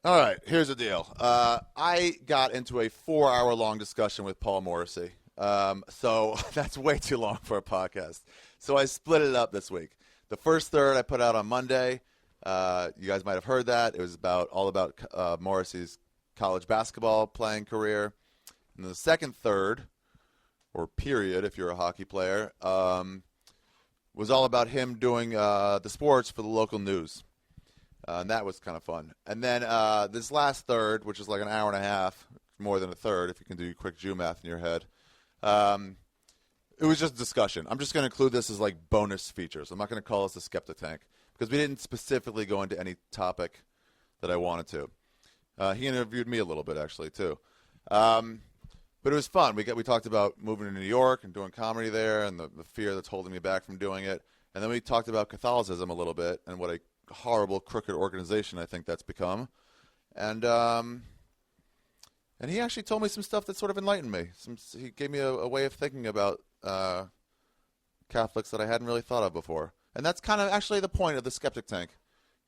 All right, here's the deal. I got into a 4-hour-long discussion with Paul Morrissey. So that's way too long for a podcast. So I split it up this week. The first third I put out on Monday. You guys might have heard that. It was all about Morrissey's college basketball playing career. And the second third, or period if you're a hockey player, was all about him doing the sports for the local news. And that was kind of fun. And then this last third, which is like an hour and a half, more than a third if you can do quick Jew math in your head, it was just discussion. I'm just going to include this as like bonus features. I'm not going to call this a Skeptic Tank because we didn't specifically go into any topic that I wanted to. He interviewed me a little bit, actually, too. But it was fun. We talked about moving to New York and doing comedy there and the fear that's holding me back from doing it. And then we talked about Catholicism a little bit and what a horrible, crooked organization I think that's become. And he actually told me some stuff that sort of enlightened me. He gave me a way of thinking about Catholics that I hadn't really thought of before. And that's kind of actually the point of the Skeptic Tank.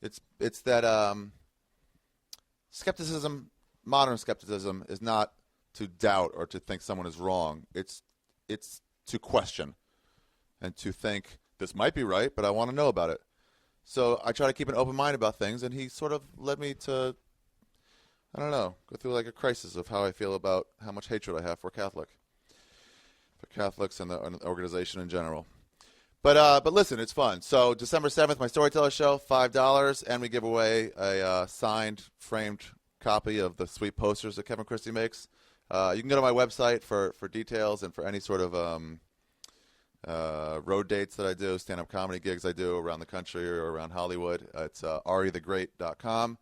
It's that skepticism, modern skepticism, is not to doubt or to think someone is wrong. It's to question and to think, this might be right, but I want to know about it. So I try to keep an open mind about things, and he sort of led me to, I don't know, go through like a crisis of how I feel about how much hatred I have for Catholics and the organization in general. But listen, it's fun. So December 7th, my Storyteller show, $5, and we give away a signed, framed copy of the sweet posters that Kevin Christie makes. You can go to my website for details and for any sort of road dates that I do, stand-up comedy gigs I do around the country or around Hollywood. It's arithegreat.com.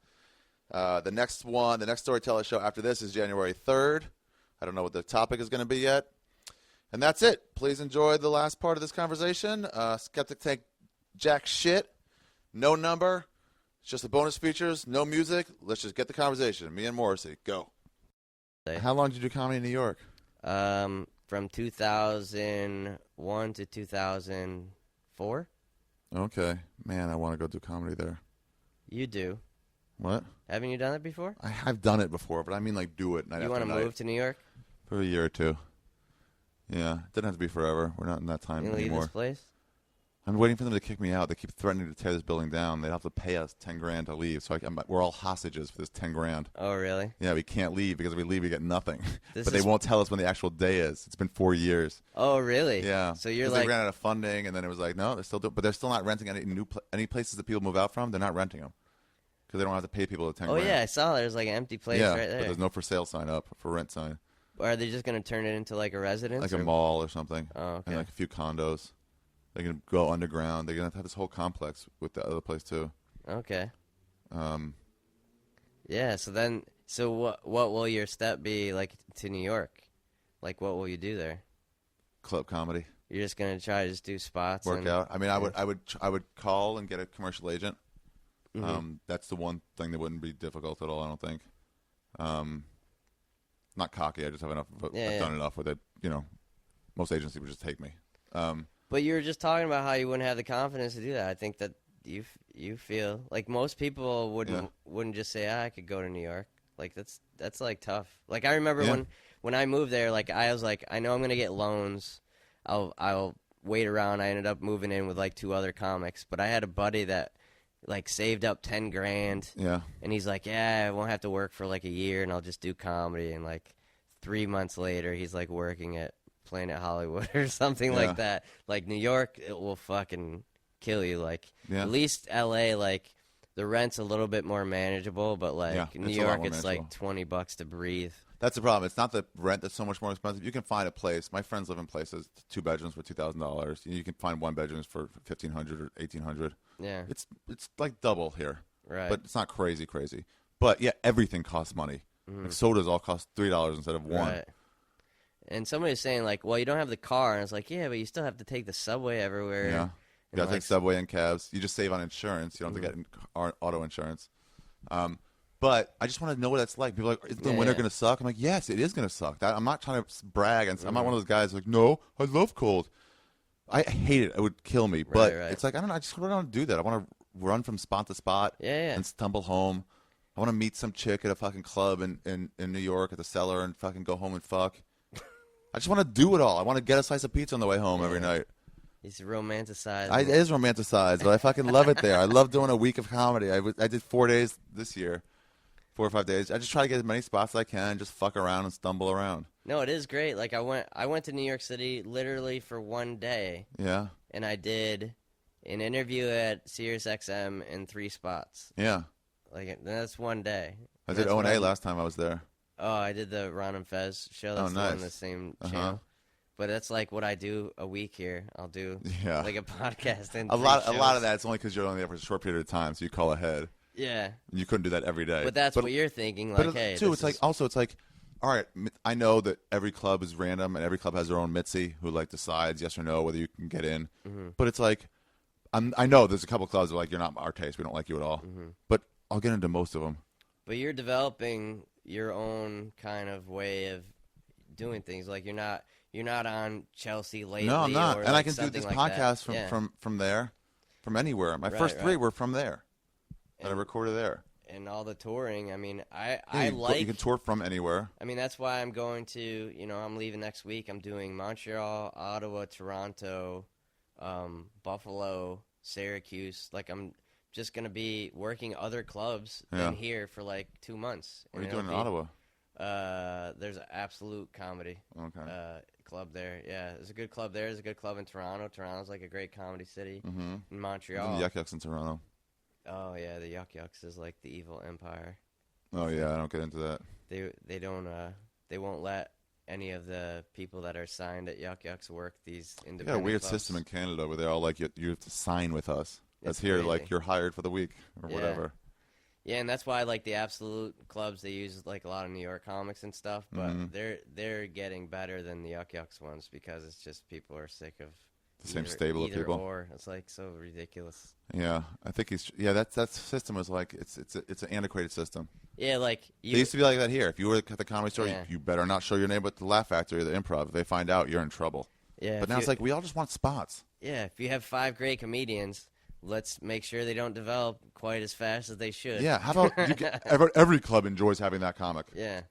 The next Storyteller show after this is January 3rd. I don't know what the topic is going to be yet. And that's it. Please enjoy the last part of this conversation. Skeptic Tank jack shit. No number. It's just the bonus features. No music. Let's just get the conversation. Me and Morrissey. Go. How long did you do comedy in New York? From 2001 to 2004. Okay. Man, I want to go do comedy there. You do. What? Haven't you done it before? I've done it before, but I mean like do it night after night. You want to move to New York? For a year or two. Yeah. It doesn't have to be forever. We're not in that time anymore. You leave this place? I'm waiting for them to kick me out. They keep threatening to tear this building down. They'd have to pay us $10,000 to leave. So we're all hostages for this $10,000. Oh, really? Yeah, we can't leave because if we leave, we get nothing. But they won't tell us when the actual day is. It's been 4 years. Oh, really? Yeah. So you're like, they ran out of funding, and then it was like, no, they're still doing, but they're still not renting any places that people move out from. They're not renting them because they don't have to pay people the $10,000. Oh yeah, I saw there's like an empty place right there. But there's no for sale sign up, for rent sign. Or are they just going to turn it into like a residence? Like a mall or something. Oh, okay. And like a few condos. They're going to go underground. They're going to have this whole complex with the other place, too. Okay. Yeah, so what will your step be, like, to New York? Like, what will you do there? Club comedy. You're just going to try to just do spots? Work out. I mean, I would call and get a commercial agent. Mm-hmm. That's the one thing that wouldn't be difficult at all, I don't think. Not cocky. I just have enough. I've done enough with it. You know, most agencies would just take me. But you were just talking about how you wouldn't have the confidence to do that. I think that you feel like most people wouldn't just say, I could go to New York. Like that's like tough. Like I remember when I moved there, like I was like, I know I'm gonna get loans. I'll wait around. I ended up moving in with like 2 other comics, but I had a buddy that like saved up $10,000. Yeah. And he's like, I won't have to work for like a year, and I'll just do comedy. And like 3 months later, he's like working at Planet Hollywood or something like that. Like New York, it will fucking kill you. Like at least LA, like the rent's a little bit more manageable, but like New York, it's like $20 to breathe. That's the problem. It's not the rent that's so much more expensive. You can find a place. My friends live in places, 2 bedrooms for $2,000. You can find 1 bedrooms for $1,500 or $1,800. Yeah, it's like double here. Right, but it's not crazy. But yeah, everything costs money. Mm-hmm. Like sodas all cost $3 instead of $1. Right. And somebody was saying, like, well, you don't have the car. And it's like, yeah, but you still have to take the subway everywhere. Yeah. You got to take subway and cabs. You just save on insurance. You don't have to get auto insurance. But I just want to know what that's like. People are like, is the winter going to suck? I'm like, yes, it is going to suck. I'm not trying to brag. I'm not one of those guys like, no, I love cold. I hate it. It would kill me. But it's like, I don't know. I just don't want to do that. I want to run from spot to spot and stumble home. I want to meet some chick at a fucking club in New York at the Cellar and fucking go home and fuck. I just want to do it all. I want to get a slice of pizza on the way home every night. He's romanticized. It is romanticized, but I fucking love it there. I love doing a week of comedy. I did 4 days this year, 4 or 5 days. I just try to get as many spots as I can, just fuck around and stumble around. No, it is great. Like I went to New York City literally for 1 day. Yeah. And I did an interview at Sirius XM in 3 spots. Yeah. Like that's 1 day. I did O&A last time I was there. Oh, I did the Ron and Fez show. That's nice. on the same channel. But that's like what I do a week here. I'll do like a podcast and a lot of that. It's only because you're only there for a short period of time, so you call ahead. Yeah. And you couldn't do that every day. But that's what you're thinking. Like, hey, too. It's like all right. I know that every club is random and every club has their own Mitzi who like decides yes or no whether you can get in. Mm-hmm. But it's like I know there's a couple clubs that are like you're not our taste. We don't like you at all. Mm-hmm. But I'll get into most of them. But you're developing your own kind of way of doing things. Like you're not on Chelsea lately. No, I'm not. And I can do this podcast from there, from anywhere. My first 3 were from there. And I recorded there. And all the touring. I mean, you can tour from anywhere. I mean, that's why I'm going to. I'm leaving next week. I'm doing Montreal, Ottawa, Toronto, Buffalo, Syracuse. Like I'm just gonna be working other clubs in here for like 2 months. What are you doing in Ottawa? There's an Absolute Comedy club there. Yeah, there's a good club there. There's a good club in Toronto. Toronto's like a great comedy city. Mm-hmm. In Montreal. The Yuck Yucks in Toronto. Oh yeah, the Yuck Yucks is like the evil empire. Oh yeah, I don't get into that. They won't let any of the people that are signed at Yuck Yucks work these independent a weird clubs. system in Canada where they're all like you have to sign with us. That's here crazy. Like you're hired for the week or whatever. Yeah, and that's why like the Absolute clubs they use like a lot of New York comics and stuff, but they're getting better than the Yuck Yucks ones because it's just people are sick of the same stable of people. Or it's like so ridiculous. Yeah, I think that system was like it's an antiquated system. Yeah, like they used to be like that here. If you were at the Comedy Store, you better not show your name at the Laugh Factory or the Improv. If they find out, you're in trouble. Yeah, but now it's like we all just want spots. Yeah, if you have 5 great comedians, let's make sure they don't develop quite as fast as they should. Yeah, how about every club enjoys having that comic? Yeah.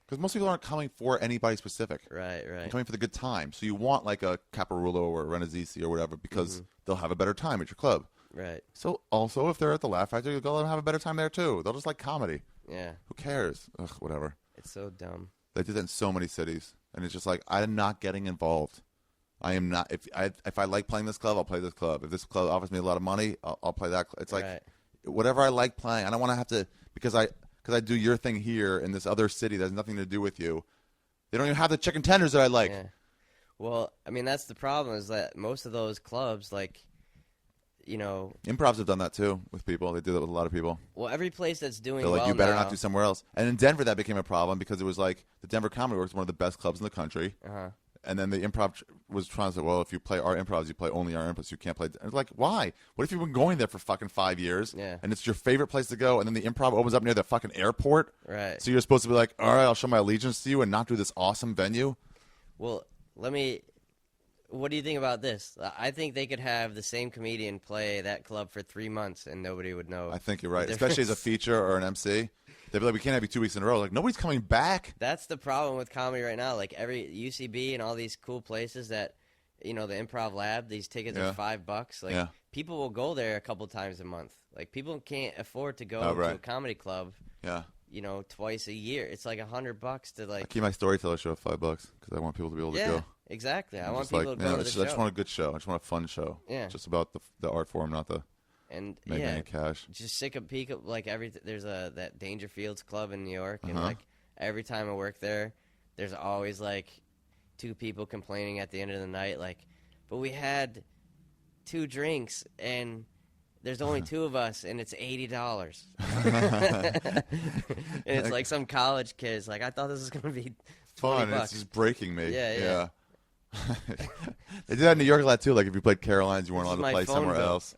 Because most people aren't coming for anybody specific. Right. They're coming for the good time. So you want like a Caparulo or a Renazizi or whatever because they'll have a better time at your club. Right. So also if they're at the Laugh Factory, you'll go let them have a better time there too. They'll just like comedy. Yeah. Who cares? Ugh, whatever. It's so dumb. They did that in so many cities. And it's just like, I'm not getting involved. I am not. If I like playing this club, I'll play this club. If this club offers me a lot of money, I'll play that. It's like whatever I like playing. I don't want to have to because I do your thing here in this other city that has nothing to do with you. They don't even have the chicken tenders that I like. Yeah. Well, I mean that's the problem is that most of those clubs, like, Improvs have done that too with people. They do that with a lot of people. Well, every place that's doing they're like, well you better now, not do somewhere else. And in Denver, that became a problem because it was like the Denver Comedy Works, one of the best clubs in the country. And then the Improv was trying to say, well, if you play our improvs, you play only our improvs. You can't play. And it's like, why? What if you've been going there for fucking 5 years? Yeah. And it's your favorite place to go, and then the Improv opens up near the fucking airport? Right. So you're supposed to be like, all right, I'll show my allegiance to you and not do this awesome venue? Well, what do you think about this? I think they could have the same comedian play that club for 3 months and nobody would know. I think you're right, especially as a feeture or an MC. They'd be like, we can't have you 2 weeks in a row. Like, nobody's coming back. That's the problem with comedy right now. Like, every UCB and all these cool places that, the Improv Lab, these tickets are $5. Like, people will go there a couple times a month. Like, people can't afford to go to a comedy club, twice a year. It's like $100 to, like... I keep my storyteller show at $5 because I want people to be able to go. Exactly. I want people to go to the show. I just want a good show. I just want a fun show. Yeah. Just about the art form, not the... And make any cash. Just sick of peak of like there's that Dangerfields club in New York, and like every time I work there, there's always like 2 people complaining at the end of the night, like, but we had 2 drinks and there's only 2 of us and it's $80. And it's like some college kid's like, I thought this was gonna be fun. It's just breaking me. Yeah. They did that in New York a lot too. Like if you played Caroline's, you weren't allowed to play somewhere bill. else.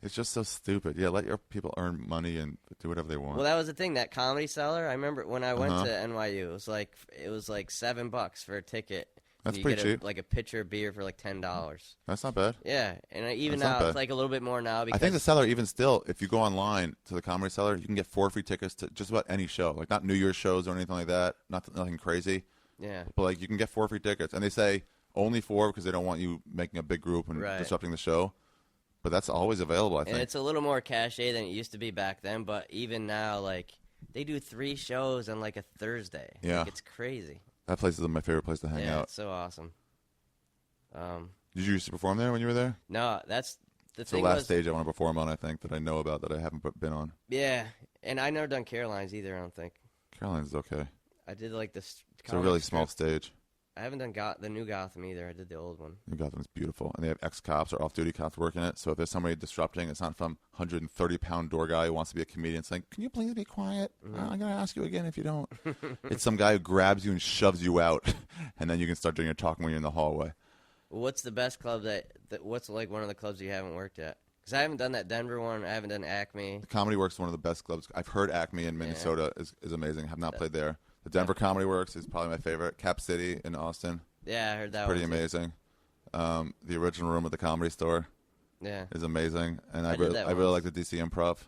It's just so stupid. Yeah, let your people earn money and do whatever they want. Well, that was the thing. That Comedy Cellar. I remember when I went to NYU. It was like $7 for a ticket That's you pretty get cheap. Like a pitcher of beer for like $10. That's not bad. Yeah, and even That's not now bad. it's like a little bit more now because I think the Cellar, even still, if you go online to the Comedy Cellar, you can get 4 free tickets to just about any show. Like, not New Year's shows or anything like that. Nothing crazy. yeah, But, like, you can get 4 free tickets. And they say only 4 because they don't want you making a big group and Right. disrupting the show. But that's always available, I think. and it's a little more cachet than it used to be back then. But even now, like they do 3 shows on like a Thursday. Yeah. Like, it's crazy. That place is my favorite place to hang Yeah, out. it's so awesome. Did you used to perform there when you were there? No, that's the It's the thing. last stage I want to perform on, I think, that I know about that I haven't been on. Yeah, and I never done Caroline's either. I don't think Caroline's is okay. I did like this. It's a really small stage. I haven't done the new Gotham either. I did the old one. New Gotham's beautiful. And they have ex-cops or off-duty cops working it. So if there's somebody disrupting, it's not some 130-pound door guy who wants to be a comedian saying, can you please be quiet? I'm going to ask you again if you don't. It's some guy who grabs you and shoves you out. And then you can start doing your talking when you're in the hallway. What's the best club what's like one of the clubs you haven't worked at? Because I haven't done that Denver one. I haven't done Acme. The Comedy Works is one of the best clubs. I've heard Acme in Minnesota is amazing. Have not played there. The Denver Comedy Works is probably my favorite. Cap City in Austin. Yeah, I heard that Pretty one. amazing. The original room at the Comedy Store Yeah. is amazing. And I did that really like once. the DC Improv.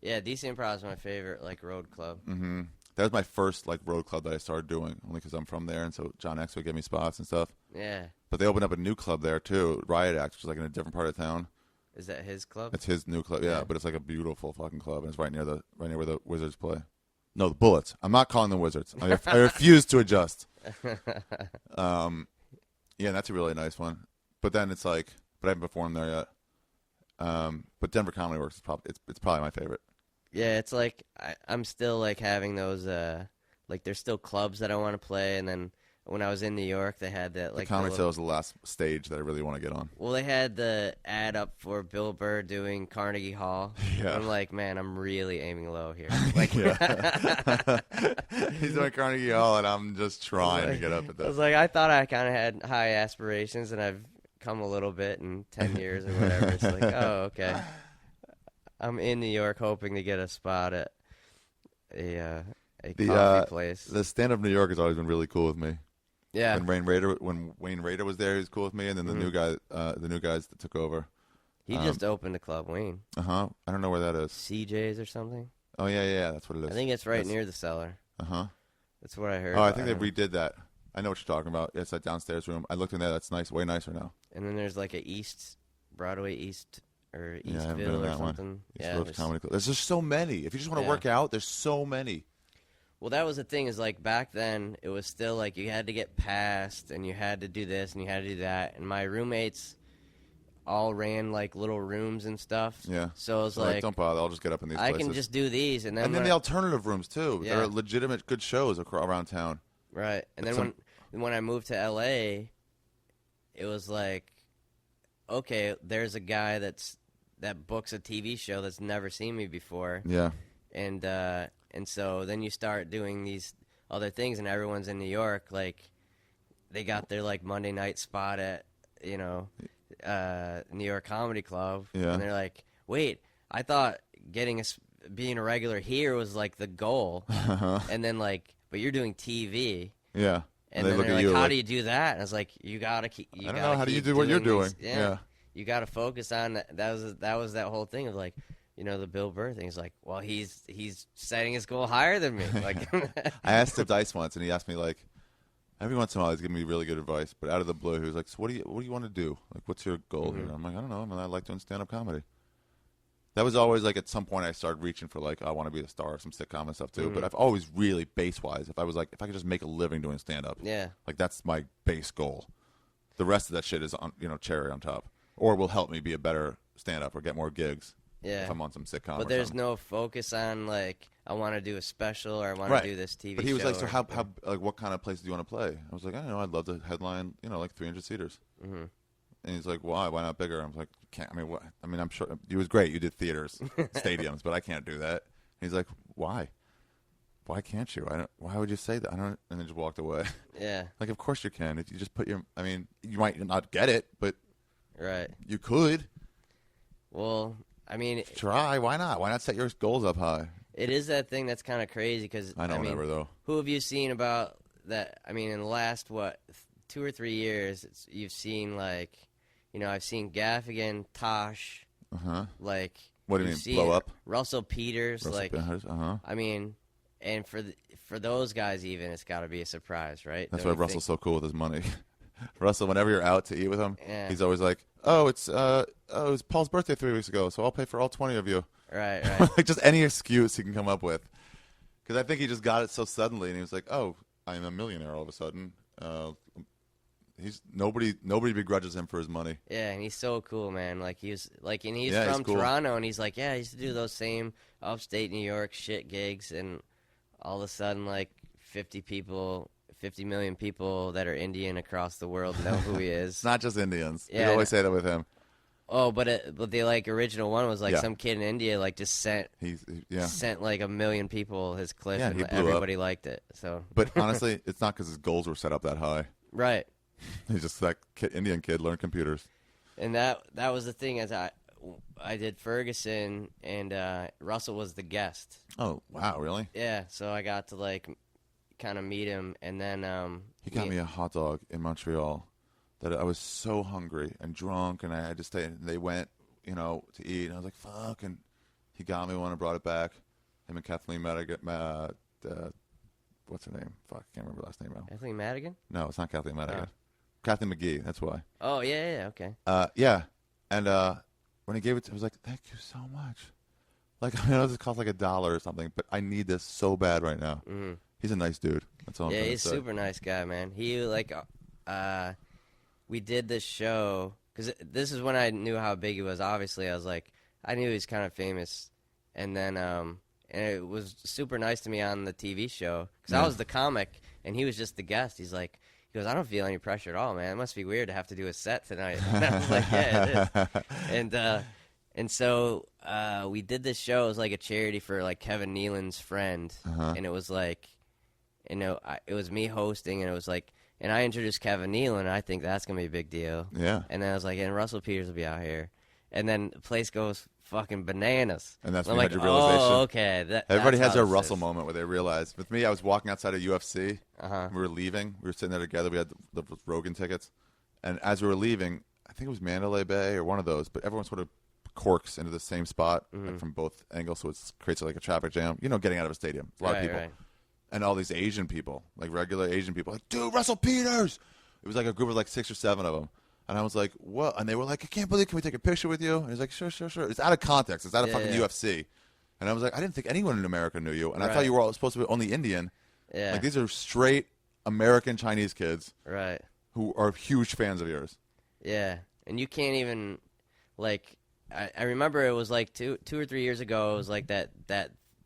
Yeah, DC Improv is my favorite like road club. Mm-hmm. That was my first like road club that I started doing, only because I'm from there, and so John X would give me spots and stuff. Yeah. But they opened up a new club there too, Riot Act, which is like in a different part of town. Is that his club? It's his new club, yeah, Yeah. but it's like a beautiful fucking club, and it's right near where the Wizards play. No, the Bullets. I'm not calling them Wizards. I refuse to adjust. Yeah, that's a really nice one. But then it's like, but I haven't performed there yet. But Denver Comedy Works is it's probably my favorite. Yeah, it's like I'm still like having those like there's still clubs that I want to play, and then when I was in New York, they had that like the Comedy Cellar is the last stage that I really want to get on. Well, they had the ad up for Bill Burr doing Carnegie Hall. Yeah. I'm like, man, I'm really aiming low here. Like, He's doing Carnegie Hall, and I'm just trying to get up at I was that. like, I thought I kind of had high aspirations, and I've come a little bit in 10 years or whatever. It's like, oh, okay. I'm in New York hoping to get a spot at a coffee place. The stand-up New York has always been really cool with me. Yeah. When Wayne Rader was there, he was cool with me, and then the new guys that took over. He just opened a club, Wayne. I don't know where that is. CJ's or something. Oh yeah, that's what it is. I think it's right near the Cellar. That's what I heard. Oh, I think they redid that. I know what you're talking about. It's that downstairs room. I looked in there. That's nice, way nicer now. And then there's like a Broadway East or Yeah, I haven't been Eastville in or that one. something. East Village Comedy Club. There's just so many. If you just want to work out, there's so many. Well, that was the thing is like back then it was still like you had to get passed and you had to do this and you had to do that. And my roommates all ran like little rooms and stuff. Yeah. So it was like, don't bother. I'll just get up in these I places. can just do these. And then the alternative rooms, too. Yeah. There are legitimate good shows around town. Right. And then when I moved to L.A., it was like, okay, there's a guy that books a TV show that's never seen me before. Yeah. And so then you start doing these other things, and everyone's in New York. Like, they got their, like, Monday night spot at, New York Comedy Club. Yeah. And they're like, wait, I thought being a regular here was, like, the goal. And then, like, but you're doing TV. Yeah. And then they're like, how do you do that? And I was like, you got to keep. I don't know. How do you do what you're doing? Yeah. You got to focus on that. That was that whole thing of, like, the Bill Burr thing is like, well, he's setting his goal higher than me. Like, I asked him Dice once, and he asked me, like, every once in a while he's giving me really good advice, but out of the blue he was like, so what do you want to do? Like, what's your goal here? I'm like, I don't know. I mean, I like doing stand-up comedy. That was always, like, at some point I started reaching for, like, I want to be a star of some sitcom and stuff too. But I've always really base-wise, if I could just make a living doing stand-up, yeah, like, that's my base goal. The rest of that shit is on, cherry on top, or will help me be a better stand-up or get more gigs. yeah. If I'm on some sitcom. But or there's something. no focus on, like, I want to do a special or I want to do this TV show. But he was like, so how like what kind of places do you want to play? I was like, I don't know, I'd love to headline, like 300 seaters. And he's like, why not bigger? I was like, can't. I mean, what? I mean, I'm sure it was great. You did theaters, stadiums, but I can't do that. And he's like, why? Why can't you? Why would you say that? I don't. And then just walked away. Yeah. Like, of course you can. If you just put I mean, you might not get it, but right. You could. Well, I mean, try. Why not? Why not set your goals up high? It is that thing that's kind of crazy because I don't ever though. Who have you seen about that? I mean, in the last 2 or 3 years, you've seen like, I've seen Gaffigan, Tosh, like. What do you mean, blow up? Russell Peters, I mean, and for those guys even, it's got to be a surprise, right? That's why Russell's so cool with his money. Russell, whenever you're out to eat with him, he's always like, it was Paul's birthday 3 weeks ago, so I'll pay for all 20 of you. Right. Like just any excuse he can come up with. Because I think he just got it so suddenly, and he was like, "Oh, I'm a millionaire all of a sudden." Nobody begrudges him for his money. Yeah, and he's so cool, man. Like he's he's from cool. Toronto, and he's like, I used to do those same upstate New York shit gigs, and all of a sudden, like 50 million people that are Indian across the world know who he is. It's not just Indians. Yeah, you always say that with him. Oh, but the like original one was like some kid in India like just sent like 1 million people his clip, and everybody liked it. So, but honestly, it's not because his goals were set up that high. Right. He's just that Indian kid learned computers. And that was the thing, as I did Ferguson, and Russell was the guest. Oh wow, really? Yeah. So I got to like kind of meet him, and then he got me a hot dog in Montreal. That I was so hungry and drunk, and I had to stay. And they went, to eat, and I was like, "Fuck!" And he got me one and brought it back. Him and Kathleen Madigan. What's her name? Fuck, I can't remember her last name now. Kathleen Madigan? No, it's not Kathleen Madigan. Kathleen McGee. That's why. Oh yeah, okay. Yeah, and when he gave it, I was like, "Thank you so much." Like, I know this costs like $1 or something, but I need this so bad right now. Mm-hmm. He's a nice dude. That's all. Yeah, he's a super nice guy, man. He we did this show, because this is when I knew how big he was. Obviously, I knew he was kind of famous. And then and it was super nice to me on the TV show, because I was the comic, and he was just the guest. He goes, "I don't feel any pressure at all, man. It must be weird to have to do a set tonight." And I was like, "Yeah, it is." And so we did this show. It was like a charity for like Kevin Nealon's friend. And it was like, it was me hosting, and it was like, and I introduced Kevin Nealon, and I think that's going to be a big deal. Yeah. And then I was like, and Russell Peters will be out here. And then the place goes fucking bananas. And that's when you had your realization. Oh, okay. Everybody has their Russell moment where they realize. With me, I was walking outside of UFC. We were leaving. We were sitting there together. We had the Rogan tickets. And as we were leaving, I think it was Mandalay Bay or one of those, but everyone sort of corks into the same spot like from both angles, so it creates like a traffic jam. Getting out of a stadium. A lot of people. Right. And all these Asian people, like regular Asian people, like, "Dude, Russell Peters!" It was like a group of like 6 or 7 of them. And I was like, "What?" And they were like, "I can't believe, can we take a picture with you?" And he's like, "Sure, sure, sure." It's out of context. It's out of fucking UFC. And I was like, I didn't think anyone in America knew you. And I thought you were all supposed to be only Indian. Yeah. Like, these are straight American Chinese kids. Right. Who are huge fans of yours. Yeah. And you can't even, like, I remember it was like two or 3 years ago, it was like that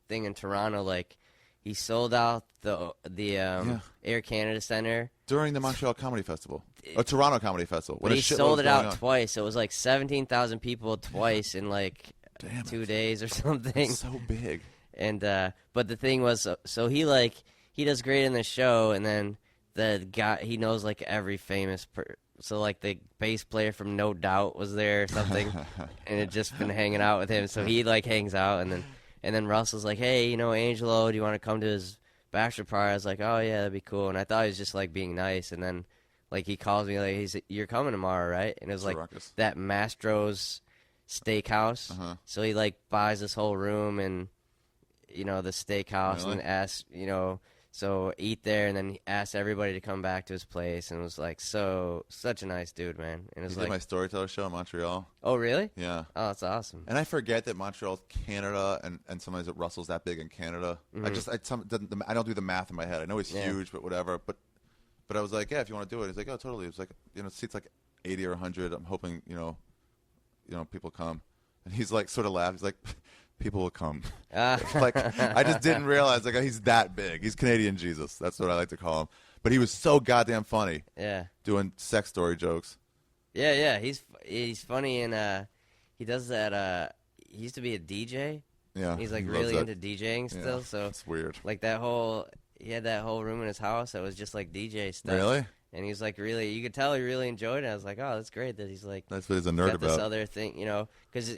thing in Toronto, like, he sold out the Air Canada Center during the Montreal Comedy Festival, Toronto Comedy Festival. But he sold it out twice. It was like 17,000 people twice in like 2 days or something. That's so big. And but the thing was, so he does great in the show, and then the guy, he knows like every famous so like the bass player from No Doubt was there or something, and had just been hanging out with him. So he like hangs out, and then Russell's like, "Hey, Angelo, do you want to come to his bachelor party?" I was like, "Oh yeah, that'd be cool." And I thought he was just like being nice. And then like he calls me like, "You're coming tomorrow, right?" And it was like that Mastro's Steakhouse. So he like buys this whole room and the steakhouse, and asks so eat there, and then he asked everybody to come back to his place, and it was like such a nice dude, man. And it was he did my Storyteller show in Montreal. Oh really? Yeah. Oh, that's awesome. And I forget that Montreal's Canada, and sometimes that Russell's that big in Canada. I don't do the math in my head. I know he's huge, but whatever. But I was like, yeah, if you want to do it, he's like, oh, totally. It was like, seats like 80 or 100. I'm hoping people come, and he's like sort of laughs. He's like, people will come. Like, I just didn't realize like he's that big. He's Canadian Jesus. That's what I like to call him. But he was so goddamn funny. Yeah. Doing sex story jokes. Yeah. He's funny, and he does that. He used to be a DJ. Yeah. He's like really into DJing still. Yeah, so it's weird. Like he had that whole room in his house that was just like DJ stuff. Really? And he's like you could tell he really enjoyed it. I was like, oh, that's great that he's like. That's what he's a nerd about. This other thing, because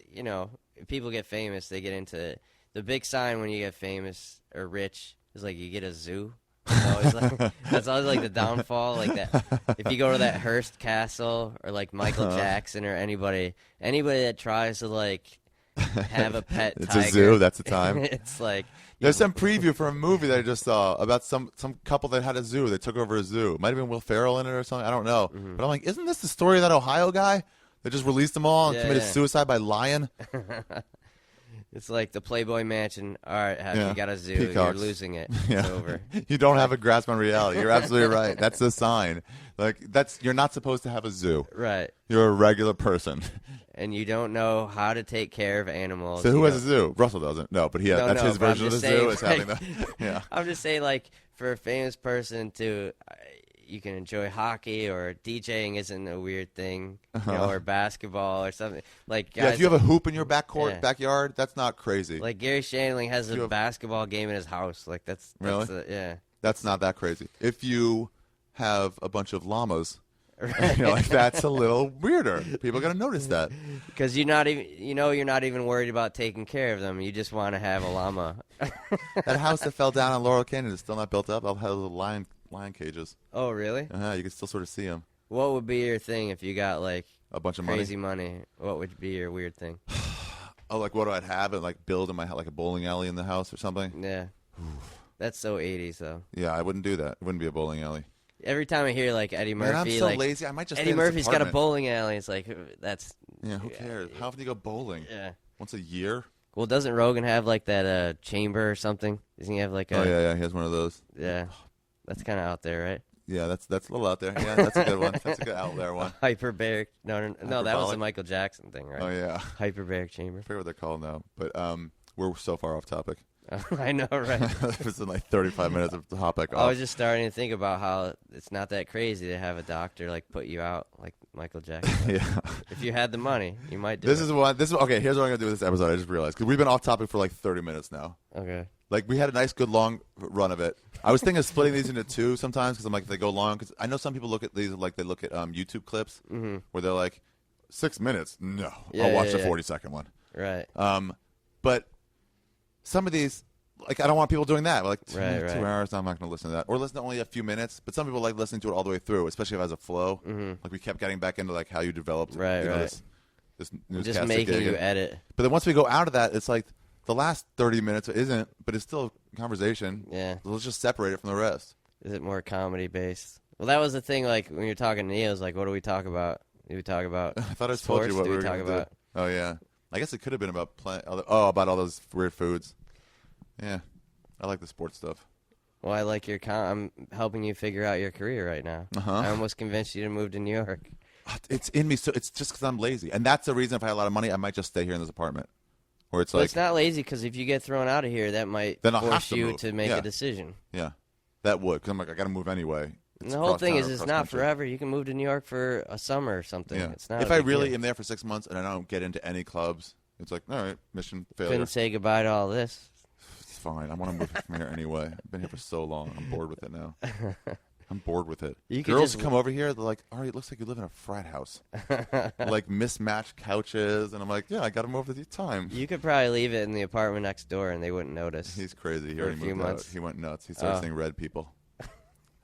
if people get famous, they get into the big sign when you get famous or rich is like you get a zoo. That's always like the downfall. Like that, if you go to that Hearst Castle or like Michael Jackson or anybody that tries to like have a pet It's tiger, a zoo. That's the time. it's like There's some preview for a movie that I just saw about some couple that had a zoo. They took over a zoo. Might have been Will Ferrell in it or something. I don't know. But I'm like, isn't this the story of that Ohio guy that just released them all and committed suicide by lying? It's like the Playboy Mansion. All right, you got a zoo. Peacocks. You're losing it. It's over. You don't have a grasp on reality. You're absolutely right. That's the sign. Like you're not supposed to have a zoo. Right. You're a regular person. And you don't know how to take care of animals. So who has a zoo? Russell doesn't. No, but that's his version of the zoo. Is having the. Yeah. I'm just saying, like, for a famous person you can enjoy hockey, or DJing isn't a weird thing, or basketball or something. Like, guys, if you have a hoop in your backyard, that's not crazy. Like Gary Shandling has a basketball game in his house. Like that's really, yeah. That's not that crazy. If you have a bunch of llamas. Right. Like that's a little weirder. People are gonna notice that because you're not even worried about taking care of them. You just want to have a llama. That house that fell down on Laurel Canyon is still not built up. I'll have little lion cages. Oh really? You can still sort of see them. What would be your thing if you got like a bunch of crazy money? What would be your weird thing? Oh, like what do I have and like build in my house, like a bowling alley in the house or something? Yeah, that's so 80s though. Yeah, I wouldn't do that. It wouldn't be a bowling alley. Every time I hear like Eddie Murphy, I'm so lazy. I might just Eddie Murphy's got a bowling alley. It's like that's who cares? How often do you go bowling? Yeah, once a year. Well, doesn't Rogan have like that chamber or something? Doesn't he have like a? Oh yeah, he has one of those. Yeah, that's kind of out there, right? Yeah, that's a little out there. Yeah, that's a good one. That's a good out there one. Hyperbaric. No, that was a Michael Jackson thing, right? Oh yeah, hyperbaric chamber. I forget what they're called now, but we're so far off topic. I know, right? It was in like 35 minutes of the topic. I was just starting to think about how it's not that crazy to have a doctor like put you out like Michael Jackson. Yeah. If you had the money, you might do this is okay. Here's what I'm gonna do with this episode. I just realized because we've been off topic for like 30 minutes now. Okay. Like we had a nice, good long run of it. I was thinking of splitting these into two sometimes because I'm like if they go long. Because I know some people look at these like they look at YouTube clips where they're like 6 minutes. No, I'll watch the 40-second one. Right. But some of these. Like, I don't want people doing that. Like, 2 hours, I'm not going to listen to that. Or listen to only a few minutes. But some people like listening to it all the way through, especially if it has a flow. Like, we kept getting back into, like, how you developed this newscasting just making you edit. But then once we go out of that, it's like the last 30 minutes isn't, but it's still conversation. Yeah. So let's just separate it from the rest. Is it more comedy-based? Well, that was the thing, like, when you're talking to Neil's, like, what do we talk about? Do we talk about I thought I sports? told you what we were talk about. Oh, yeah. I guess it could have been about about all those weird foods. Yeah. I like the sports stuff. Well, I like I'm helping you figure out your career right now. I almost convinced you to move to New York. It's in me, so it's just because I'm lazy, and that's the reason. If I had a lot of money, I might just stay here in this apartment. Or it's like it's not lazy because if you get thrown out of here, that might force you to make a decision. Yeah, that would because I'm like I got to move anyway. And the whole thing is, it's not forever. You can move to New York for a summer or something. Yeah. It's not. If I really am there for 6 months and I don't get into any clubs, it's like all right, mission failure. Couldn't say goodbye to all this. Fine. I want to move from here anyway. I've been here for so long. I'm bored with it now. I'm bored with it. Girls come over here. They're like, Ari, it looks like you live in a frat house. Like mismatched couches. And I'm like, yeah, I got to move with your time. You could probably leave it in the apartment next door and they wouldn't notice. He's crazy. He already moved out. He went nuts. He started seeing red people.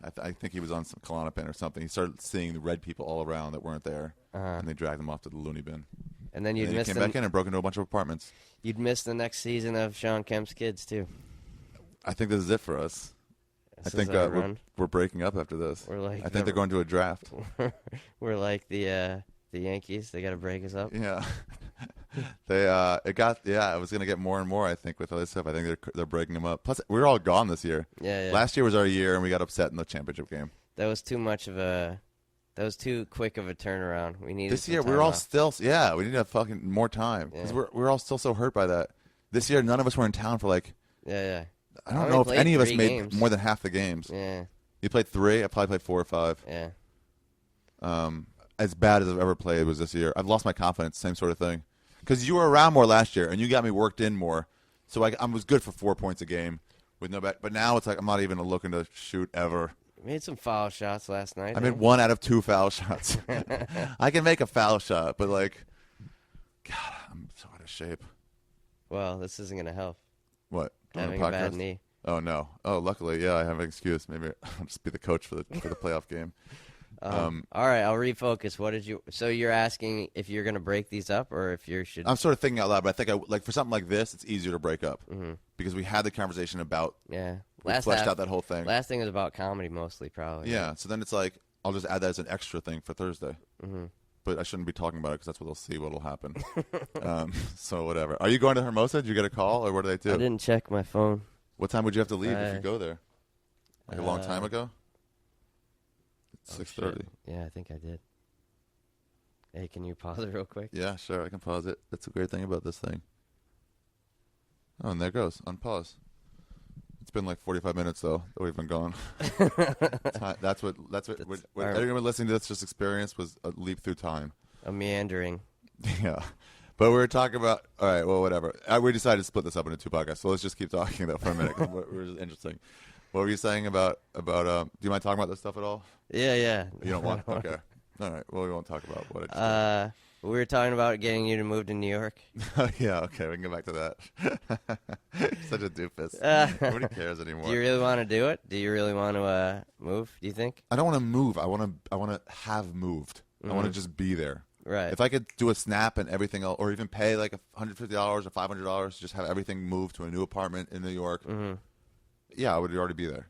I think he was on some Klonopin or something. He started seeing the red people all around that weren't there. And they dragged them off to the loony bin. And then he came back in and broke into a bunch of apartments. You'd miss the next season of Sean Kemp's Kids, too. I think this is it for us. I think we're breaking up after this. I think they're going to a draft. We're like the Yankees. They got to break us up. Yeah. I was going to get more and more, I think, with all this stuff. I think they're breaking them up. Plus, we were all gone this year. Yeah. Last year was our year, and we got upset in the championship game. That was too quick of a turnaround. We needed this year. We were all still. Yeah, we need to have fucking more time because we're all still so hurt by that. This year, none of us were in town for like. Yeah. I don't know if any of us made games. more than half the games. Yeah. You played 3. I probably played 4 or 5. Yeah. As bad as I've ever played was this year. I've lost my confidence. Same sort of thing. Because you were around more last year and you got me worked in more, so I was good for 4 points a game with no bet. But now it's like I'm not even looking to shoot ever. Made some foul shots last night. I made 1 out of 2 foul shots. I can make a foul shot, but like, God, I'm so out of shape. Well, this isn't gonna help. What? Having a bad knee. Oh no. Oh, luckily, yeah, I have an excuse. Maybe I'll just be the coach for the playoff game. All right, I'll refocus. So you're asking if you're going to break these up, or if you should? I'm sort of thinking out loud, but I think like for something like this, it's easier to break up because we had the conversation about. Yeah. We fleshed out that whole thing. Last thing was about comedy mostly, probably. Yeah. So then it's like I'll just add that as an extra thing for Thursday. But I shouldn't be talking about it because that's what they'll see what'll happen. So whatever. Are you going to Hermosa? Did you get a call, or what do they do? I didn't check my phone. What time would you have to leave if you go there? Like a long time ago? 6:30. Yeah, I think I did. Hey, can you pause it real quick? Yeah, sure. I can pause it. That's a great thing about this thing. Oh, and there it goes. Unpause. It's been like 45 minutes though that we've been gone. That's what everyone listening to this just experienced was a leap through time. A meandering. Yeah. But we were talking about, all right, well, whatever. We decided to split this up into 2 podcasts, so let's just keep talking though for a minute because we're just interesting. What were you saying about do you mind talking about this stuff at all? Yeah. You don't want? Okay. All right. Well, we won't talk about what it's we were talking about getting you to move to New York. Yeah, okay, we can go back to that. Such a doofus. Nobody cares anymore. Do you really want to do it? Do you really want to move, do you think? I don't want to move. I want to have moved. I want to just be there. Right. If I could do a snap and everything else, or even pay like $150 or $500, just have everything moved to a new apartment in New York, yeah, I would already be there.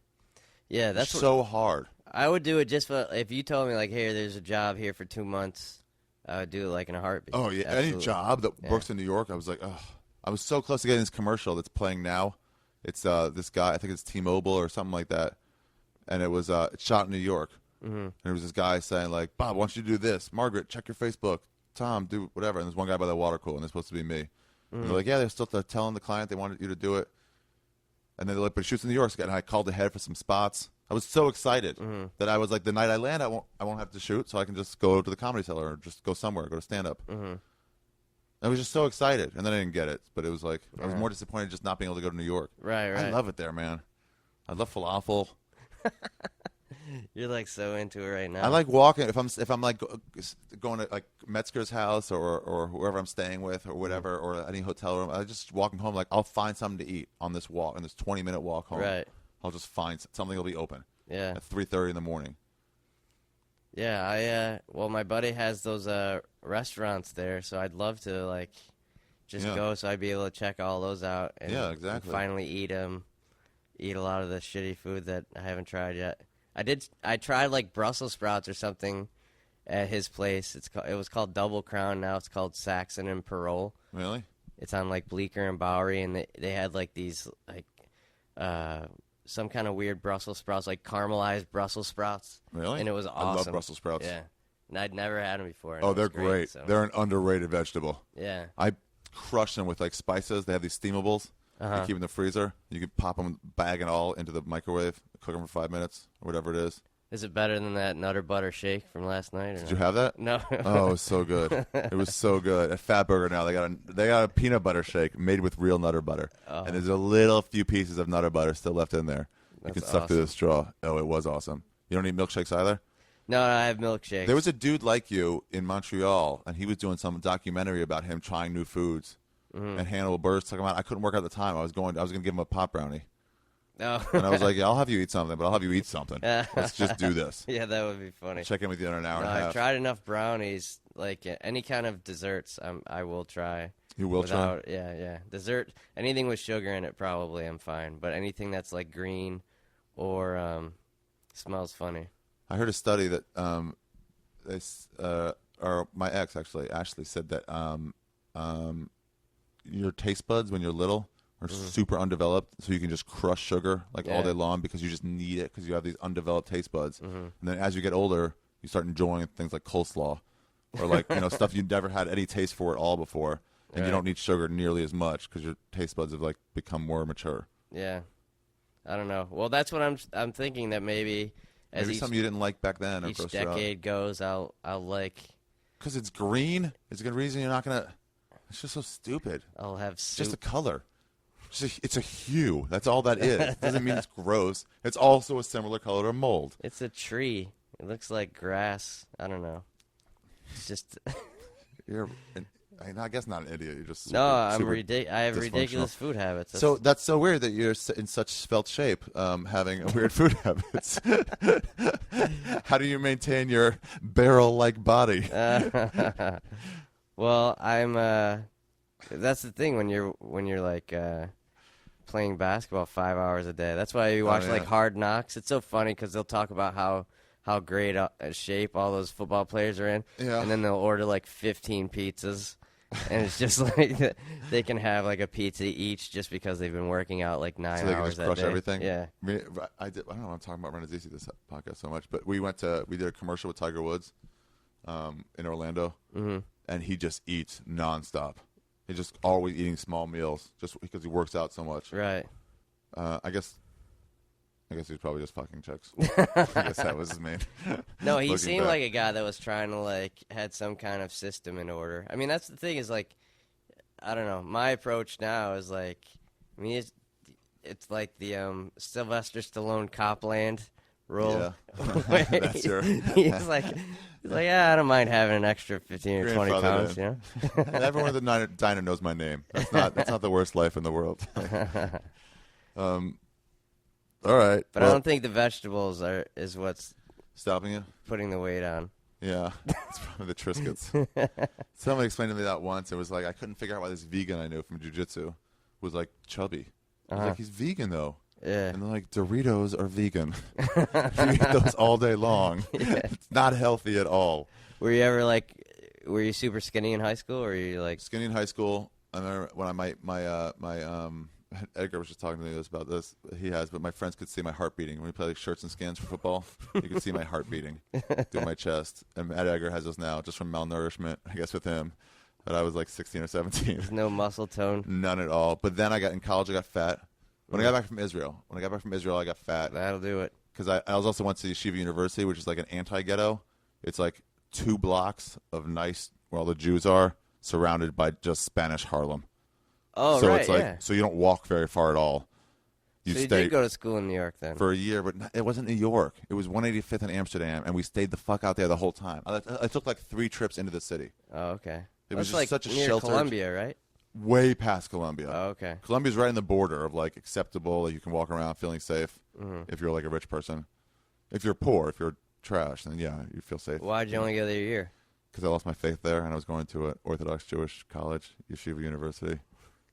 Yeah, that's so hard. I would do it just for, if you told me, like, hey, there's a job here for 2 months, I would do it like in a heartbeat. Oh, yeah. Absolutely. Any job that works in New York, I was like, oh. I was so close to getting this commercial that's playing now. It's this guy, I think it's T-Mobile or something like that. And it was it's shot in New York. And there was this guy saying, like, Bob, why don't you do this? Margaret, check your Facebook. Tom, do whatever. And there's one guy by the water cooler, and it's supposed to be me. And they're like, yeah, they're still telling the client they wanted you to do it. And then they're like, but it shoots in New York. And I called ahead for some spots. I was so excited that I was like, the night I land, I won't have to shoot, so I can just go to the Comedy Cellar or just go somewhere, go to stand-up. I was just so excited, and then I didn't get it. But it was like, I was more disappointed just not being able to go to New York. Right. I love it there, man. I love falafel. You're like so into it right now. I like walking. If I'm like going to like Metzger's house or whoever I'm staying with or whatever, or any hotel room, I just walking home. Like I'll find something to eat on this walk, in this 20-minute walk home. Right. I'll just find something will be open. Yeah. At 3:30 in the morning. Yeah, well, my buddy has those restaurants there, so I'd love to like just go, so I'd be able to check all those out. And, and finally eat a lot of the shitty food that I haven't tried yet. I tried like Brussels sprouts or something at his place. It was called Double Crown. Now it's called Saxon and Parole. Really? It's on like Bleecker and Bowery, and they had like these like some kind of weird Brussels sprouts, like caramelized Brussels sprouts. Really? And it was awesome. I love Brussels sprouts. Yeah. And I'd never had them before. Oh, they're great. So. They're an underrated vegetable. Yeah. I crush them with like spices. They have these steamables. You keep in the freezer. You can pop them, bag and all, into the microwave, cook them for 5 minutes, or whatever it is. Is it better than that Nutter Butter Shake from last night? Did you have that? No. Oh, it was so good. It was so good. At Fat Burger now, they got a peanut butter shake made with real Nutter butter, and there's a few pieces of Nutter butter still left in there. You can suck through the straw. Oh, it was awesome. You don't eat milkshakes either? No, I have milkshakes. There was a dude like you in Montreal, and he was doing some documentary about him trying new foods. And Hannibal Buress took him out. I couldn't work out at the time. I was going to give him a pot brownie. Oh. And I was like, yeah, I'll have you eat something, but I'll have you eat something. Let's just do this. Yeah, that would be funny. Check in with you in an hour and a half. I've tried enough brownies. Like any kind of desserts, I will try. You will try? Yeah. Dessert, anything with sugar in it, probably I'm fine. But anything that's like green or smells funny. I heard a study that or my ex actually, Ashley, said that your taste buds when you're little are super undeveloped, so you can just crush sugar all day long because you just need it because you have these undeveloped taste buds. And then as you get older, you start enjoying things like coleslaw or like stuff you never had any taste for at all before, and you don't need sugar nearly as much because your taste buds have become more mature. Yeah, I don't know. Well, that's what I'm thinking, that maybe something you didn't like back then. Each decade goes, I'll like. Because it's green. It's a good reason you're not gonna. It's just so stupid. I'll have It's just a color. It's a hue. That's all that is. It doesn't mean it's gross. It's also a similar color to mold. It's a tree. It looks like grass. I don't know. It's just. I guess not an idiot. You're just super, No, I have dysfunctional. ridiculous food habits. So that's so weird that you're in such svelte shape, having weird food habits. How do you maintain your barrel-like body? Well, I'm. That's the thing when you're like playing basketball 5 hours a day. That's why you watch like Hard Knocks. It's so funny because they'll talk about how great a shape all those football players are in, and then they'll order like 15 pizzas, and it's just like they can have like a pizza each just because they've been working out like 9 so they hours can just that crush day. everything. Yeah, I don't know. I'm talking about Renazisi this podcast so much, but we did a commercial with Tiger Woods, in Orlando, and he just eats nonstop. He's just always eating small meals, just because he works out so much. right. I guess he's probably just fucking chicks. I guess that was his main. No, he looking seemed back. like a guy that was trying to like had some kind of system in order. I mean, that's the thing is like, I don't know. My approach now is like, I mean, it's like the Sylvester Stallone Copland rule. Yeah, that's your. He's like, yeah, I don't mind having an extra 15 or 20 pounds, you know. Everyone at the diner knows my name. That's not the worst life in the world. All right, but I don't think the vegetables is what's stopping you. putting the weight on. Yeah, it's probably the Triscuits. Somebody explained to me that once. It was like I couldn't figure out why this vegan I knew from jiu-jitsu was like chubby. I was like, he's vegan though. Yeah. And they're like, Doritos are vegan. You eat those all day long. Yeah. It's not healthy at all. Were you super skinny in high school, or were you like Skinny in high school. I remember when my Edgar was just talking to me about this. But my friends could see my heart beating when we play like shirts and skins for football. You could see my heart beating through my chest. And Ed Edgar has those now, just from malnourishment, I guess, with him. But I was like 16 or 17. there's no muscle tone? None at all. But then in college, I got fat. When I got back from Israel, I got fat. That'll do it. Because I also went to Yeshiva University, which is like an anti-ghetto. It's like 2 blocks of nice, where all the Jews are, surrounded by just Spanish Harlem. Oh, so right, it's like, yeah. so you don't walk very far at all. So you did go to school in New York then? For a year, but it wasn't New York. It was 185th in Amsterdam, and we stayed the fuck out there the whole time. I took like 3 trips into the city. Oh, okay. It was That's just like such a near sheltered. Columbia, right? Way past Columbia. Oh, okay. Columbia's right in the border of like acceptable, like you can walk around feeling safe if you're like a rich person. If you're poor, if you're trash, then yeah, you feel safe. Why'd you only go there a year? Because I lost my faith there, and I was going to an Orthodox Jewish college, Yeshiva University.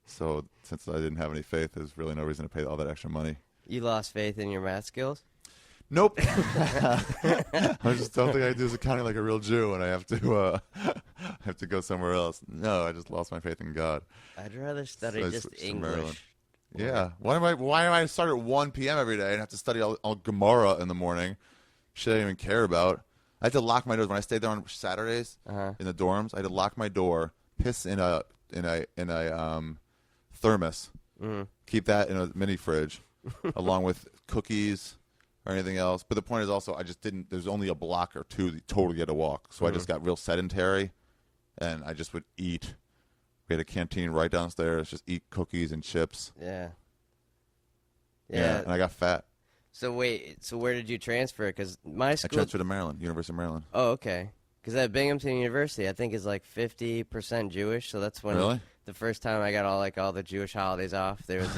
So since I didn't have any faith, there's really no reason to pay all that extra money. You lost faith in your math skills? Nope. I just don't think I do accounting like a real Jew, and I have to go somewhere else. No, I just lost my faith in God. I'd rather study So I just switched to Maryland. English. Yeah. Why do I start at 1 p.m. every day and have to study all Gemara in the morning? Shit I didn't even care about. I had to lock my doors when I stayed there on Saturdays in the dorms. I had to lock my door, piss in a thermos, keep that in a mini fridge, along with cookies or anything else. But the point is also, there's only a block or 2 that you totally had to walk. So I just got real sedentary, and I just would eat. We had a canteen right downstairs, just eat cookies and chips. Yeah. Yeah. And I got fat. So wait, where did you transfer? Because my I school. transferred to Maryland, University of Maryland. Oh, okay. Because at Binghamton University, I think is like 50% Jewish. So that's when Really? the first time I got all the Jewish holidays off. There's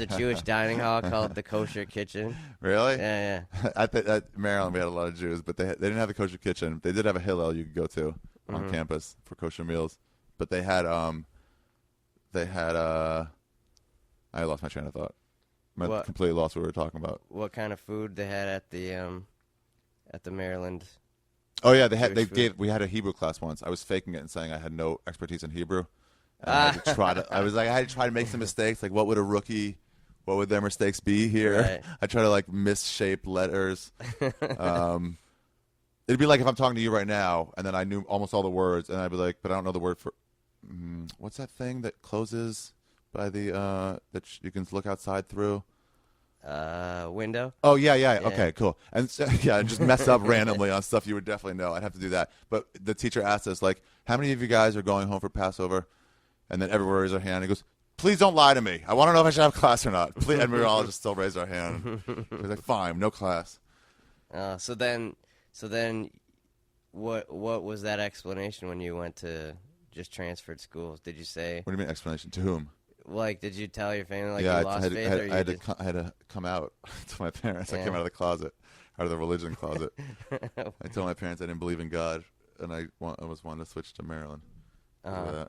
a Jewish dining hall called the Kosher Kitchen. Really? Yeah. At Maryland, we had a lot of Jews, but they didn't have the kosher kitchen. They did have a Hillel you could go to on campus for kosher meals, but they had I lost my train of thought. I completely lost what we were talking about. What kind of food they had at the Maryland? Oh yeah, we had a Hebrew class once. I was faking it and saying I had no expertise in Hebrew. And I had to try to make some mistakes. Like, what would their mistakes be here? Right. I try to like misshape letters. It'd be like if I'm talking to you right now, and then I knew almost all the words, and I'd be like, but I don't know the word for what's that thing that closes by the that you can look outside through? Window. Oh yeah. Okay, cool. And so, just mess up randomly on stuff you would definitely know. I'd have to do that. But the teacher asked us, like, how many of you guys are going home for Passover? And then everyone raised their hand. He goes, please don't lie to me. I want to know if I should have class or not. Please. And we all just still raised our hand. He was like, fine, no class. So then, what was that explanation when you went to just transferred schools? Did you say? What do you mean explanation? To whom? Like, did you tell your family like Yeah, you lost faith? I had to come out to my parents. I came out of the closet, out of the religion closet. I told my parents I didn't believe in God, and I was wanting to switch to Maryland. That.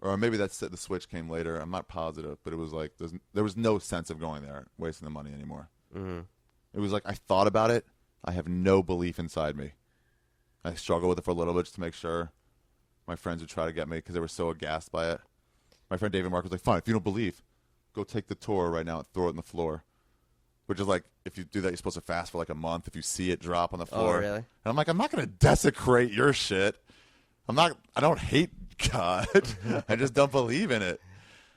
Or maybe the switch came later. I'm not positive, but it was like there was no sense of going there, wasting the money anymore. Mm-hmm. It was like I thought about it. I have no belief inside me. I struggled with it for a little bit just to make sure. My friends would try to get me because they were so aghast by it. My friend David Mark was like, fine, if you don't believe, go take the tour right now and throw it on the floor. Which is like, if you do that, you're supposed to fast for like a month if you see it drop on the floor. Oh, really? And I'm like, I'm not going to desecrate your shit. I don't hate God. I just don't believe in it.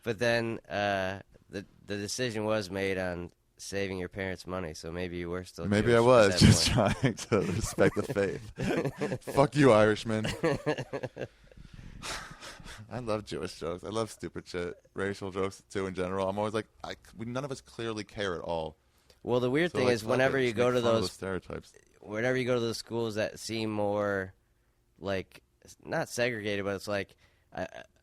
But then the decision was made on saving your parents' money, so maybe you were still Maybe Jewish I was just point. trying to respect the faith. Fuck you, Irishman. I love Jewish jokes. I love stupid shit. Racial jokes, too, in general. I'm always like, none of us clearly care at all. Well, the weird thing is whenever you go to those stereotypes, whenever you go to those schools that seem more like not segregated, but it's like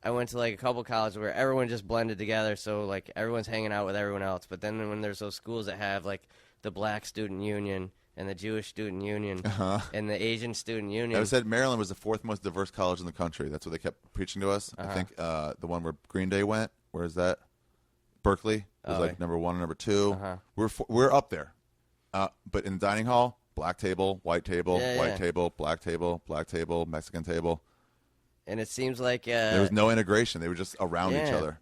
I went to like a couple colleges where everyone just blended together, so like everyone's hanging out with everyone else. But then when there's those schools that have like the Black Student Union and the Jewish Student Union and the Asian Student Union. I said Maryland was the fourth most diverse college in the country. That's what they kept preaching to us. I think the one where Green Day went, where is that? Berkeley was like number 1 and number 2. We're up there. But in the dining hall, black table, white table, white table, black table, Mexican table. And it seems like there was no integration. They were just around each other.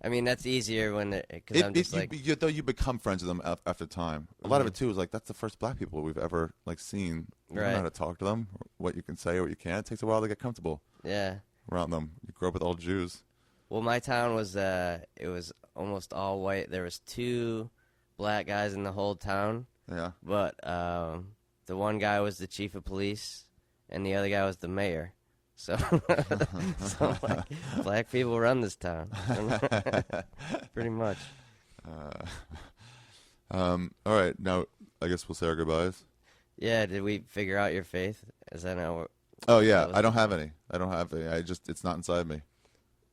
I mean, that's easier when because I'm just though you become friends with them after time. A lot of it too is like that's the first black people we've ever like seen. You don't know how to talk to them, what you can say, what you can't. It takes a while to get comfortable. Yeah, around them. You grew up with all Jews. Well, my town was it was almost all white. There was 2 black guys in the whole town. Yeah, but the one guy was the chief of police, and the other guy was the mayor. So, like, black people run this town, pretty much. All right, now I guess we'll say our goodbyes. Yeah, did we figure out your faith? Is that now? Oh yeah, I don't have any. It's not inside me.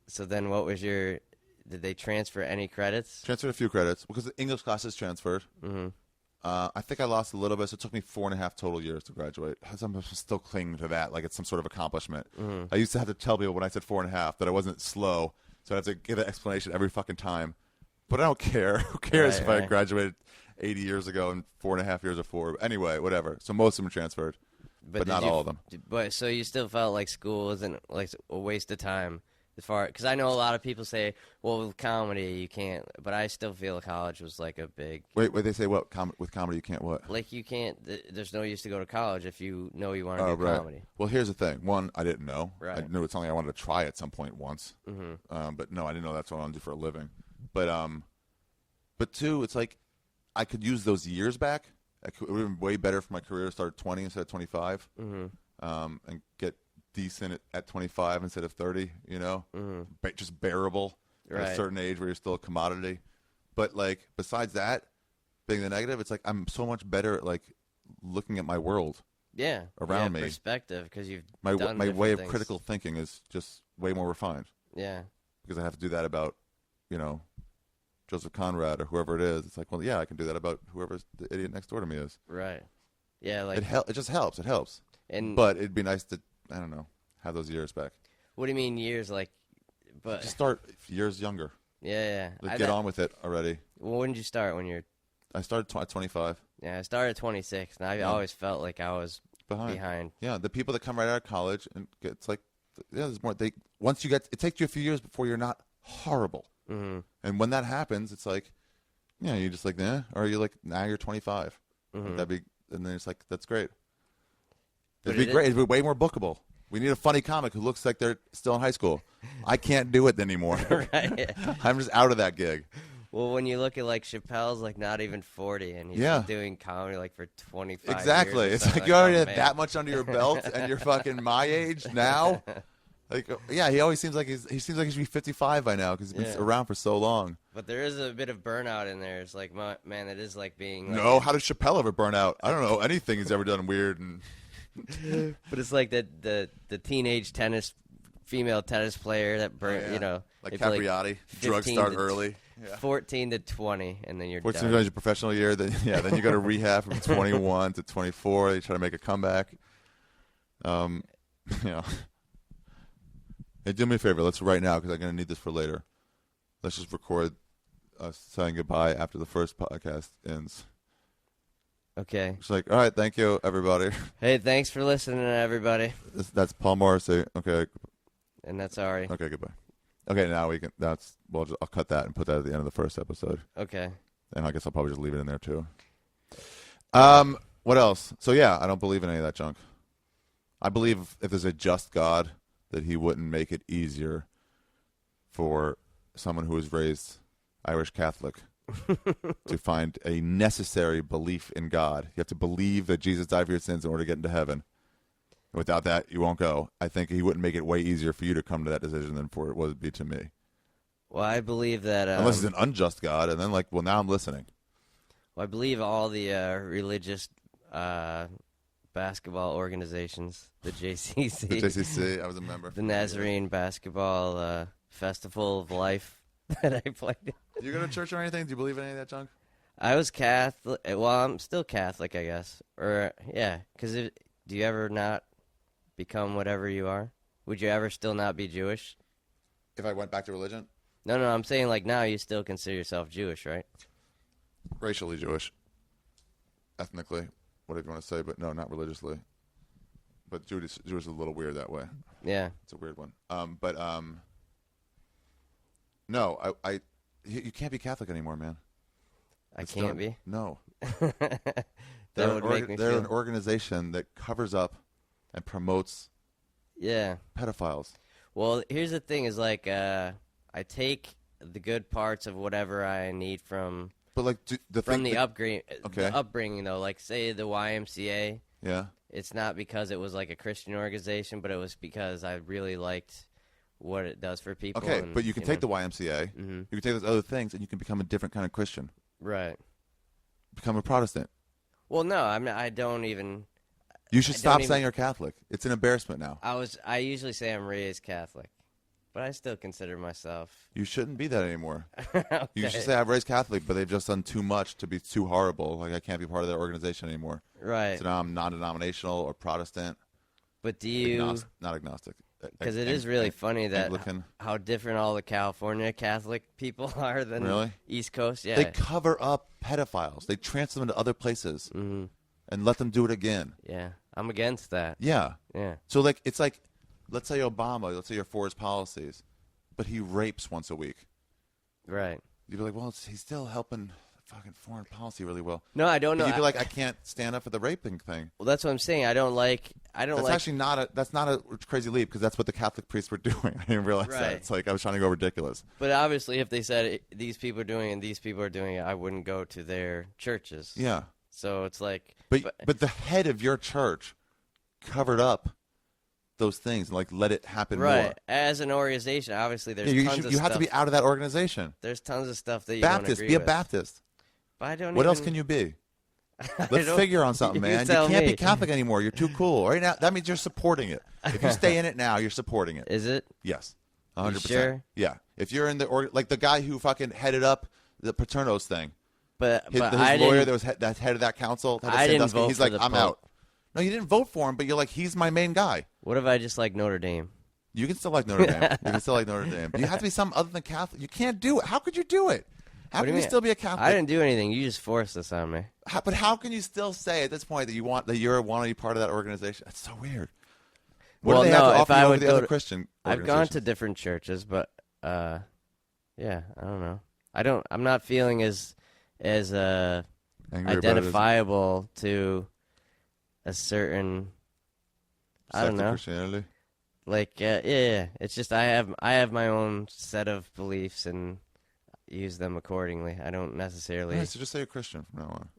So then, what was your? Did they transfer any credits? Transferred a few credits because the English classes transferred. Mm-hmm. I think I lost a little bit, so it took me 4.5 total years to graduate. I'm still clinging to that like it's some sort of accomplishment. Mm-hmm. I used to have to tell people when I said 4.5 that I wasn't slow, so I have to give an explanation every fucking time. But I don't care. Who cares if I graduated 80 years ago and 4.5 years before? Anyway, whatever. So most of them transferred, but not all of them. But so you still felt like school wasn't like a waste of time? Because I know a lot of people say, well, with comedy you can't, but I still feel college was like a big. Wait, they say what? With comedy you can't what? Like you can't. There's no use to go to college if you know you want to do comedy. Well, here's the thing. One, I didn't know. Right. I knew it's something I wanted to try at some point once. Mm-hmm. But no, I didn't know that's what I wanted to do for a living. But 2, it's like I could use those years back. It would have been way better for my career to start at 20 instead of 25, and get decent at 25 instead of 30, you know, just bearable at a certain age where you're still a commodity. But like besides that, being the negative, it's like I'm so much better at like looking at my world. Yeah, around me, perspective because you've my way of things. critical thinking is just way more refined. Yeah, because I have to do that about, you know, Joseph Conrad or whoever it is. It's like, well, yeah, I can do that about whoever's the idiot next door to me is. Right. Yeah, like it just helps. It helps. But it'd be nice to, I don't know, have those years back. What do you mean years? Like, but just start years younger. Yeah. Like, get on with it already. Well, when did you start? When you're? I started at 25. Yeah, I started at 26, and I always felt like I was behind. Yeah, the people that come right out of college and it's like, yeah, there's more. Once you get, it takes you a few years before you're not horrible. Mm-hmm. And when that happens, it's like, yeah, you're just like, or you're like, now you're 25. Mm-hmm. And then it's like, that's great. It'd be great. It'd be way more bookable. We need a funny comic who looks like they're still in high school. I can't do it anymore. Right. I'm just out of that gig. Well, when you look at like Chappelle's like not even 40 and he's been doing comedy like for 25 years. Exactly. It's like you already had that much under your belt and you're fucking my age now. Like, yeah, he always seems like he should be 55 by now because he's been around for so long. But there is a bit of burnout in there. It's like, man, it is like being. Like, no, how did Chappelle ever burn out? I don't know anything he's ever done weird. And but it's like the teenage tennis female tennis player that like they play, Capriati, drugs start early. Yeah. 14 to 20, and then you're 14 done. times your professional year, then you go to rehab from 21 to 24. You try to make a comeback. Hey, do me a favor. Let's right now because I'm going to need this for later. Let's just record us saying goodbye after the first podcast ends. Okay. It's like, all right, thank you, everybody. Hey, thanks for listening, everybody. That's Paul Morrissey. Okay. And that's Ari. Okay, goodbye. Okay, now we can. I'll cut that and put that at the end of the first episode. Okay. And I guess I'll probably just leave it in there too. What else? So yeah, I don't believe in any of that junk. I believe if there's a just God, that he wouldn't make it easier for someone who was raised Irish Catholic to find a necessary belief in God. You have to believe that Jesus died for your sins in order to get into heaven. Without that, you won't go. I think he wouldn't make it way easier for you to come to that decision than for it would be to me. Well, I believe that... unless he's an unjust God, and then now I'm listening. Well, I believe all the religious basketball organizations, the JCC. The JCC, I was a member. The Nazarene Basketball Festival of Life that I played in. Do you go to church or anything? Do you believe in any of that junk? I was Catholic. Well, I'm still Catholic, I guess. Or, yeah, because do you ever not become whatever you are? Would you ever still not be Jewish? If I went back to religion? No, I'm saying now you still consider yourself Jewish, right? Racially Jewish. Ethnically. Whatever you want to say, but no, not religiously. But Jewish is a little weird that way. Yeah. It's a weird one. No, you can't be Catholic anymore, man. I can't be? No. That would make me they're feel... an organization that covers up and promotes pedophiles. Well, here's the thing is I take the good parts of whatever I need from the upbringing though. Like say the YMCA. Yeah. It's not because it was like a Christian organization, but it was because I really liked what it does for people. Okay, but you can take the YMCA, mm-hmm. you can take those other things, and you can become a different kind of Christian. Right. Become a Protestant. Well, no, I don't even. You should stop saying you're Catholic. It's an embarrassment now. I usually say I'm raised Catholic, but I still consider myself. You shouldn't be that anymore. Okay. You should say I'm raised Catholic, but they've just done too much to be too horrible. Like I can't be part of their organization anymore. Right. So now I'm non-denominational or Protestant. But do you? Not agnostic. Because it is really funny that Anglican. How different all the California Catholic people are than East Coast. Yeah. They cover up pedophiles. They transfer them to other places and let them do it again. Yeah. I'm against that. Yeah. Yeah. So it's like, let's say Obama, let's say you're for his policies, but he rapes once a week. Right. You'd be like, well, he's still helping fucking foreign policy really well. No, I don't know. You'd be like, I can't stand up for the raping thing. Well, that's what I'm saying. That's actually not a crazy leap because that's what the Catholic priests were doing. I didn't realize that. It's like I was trying to go ridiculous. But obviously, if they said these people are doing it and these people are doing it, I wouldn't go to their churches. Yeah. So it's like, but the head of your church covered up those things and let it happen right. more. As an organization, obviously there's tons of stuff. You have to be out of that organization. There's tons of stuff that you Don't agree with. Be a Baptist. But I don't. What else can you be? Let's figure on something, man. You can't be Catholic anymore. You're too cool. Right now, that means you're supporting it. If you stay in it now, you're supporting it. Is it? Yes, 100%. Sure? Yeah. If you're in the guy who fucking headed up the Paterno's thing, but his I lawyer that was that head of that council. I didn't vote he's for like, the I'm Pope. out. No, you didn't vote for him, but you're like, he's my main guy. What if I just like Notre Dame? You can still like Notre Dame. You can still like Notre Dame. You have to be something other than Catholic. You can't do it. How could you do it? How can you still be a Catholic? I didn't do anything. You just forced this on me. But how can you still say at this point that you want to be part of that organization? That's so weird. What do they have to offer you over the other Christian I've gone to different churches, but yeah, I don't know. I'm not feeling as identifiable to a certain. I don't know. Christianity. Yeah. It's just I have my own set of beliefs and use them accordingly. I don't necessarily. Yeah, so just say you're Christian from now on.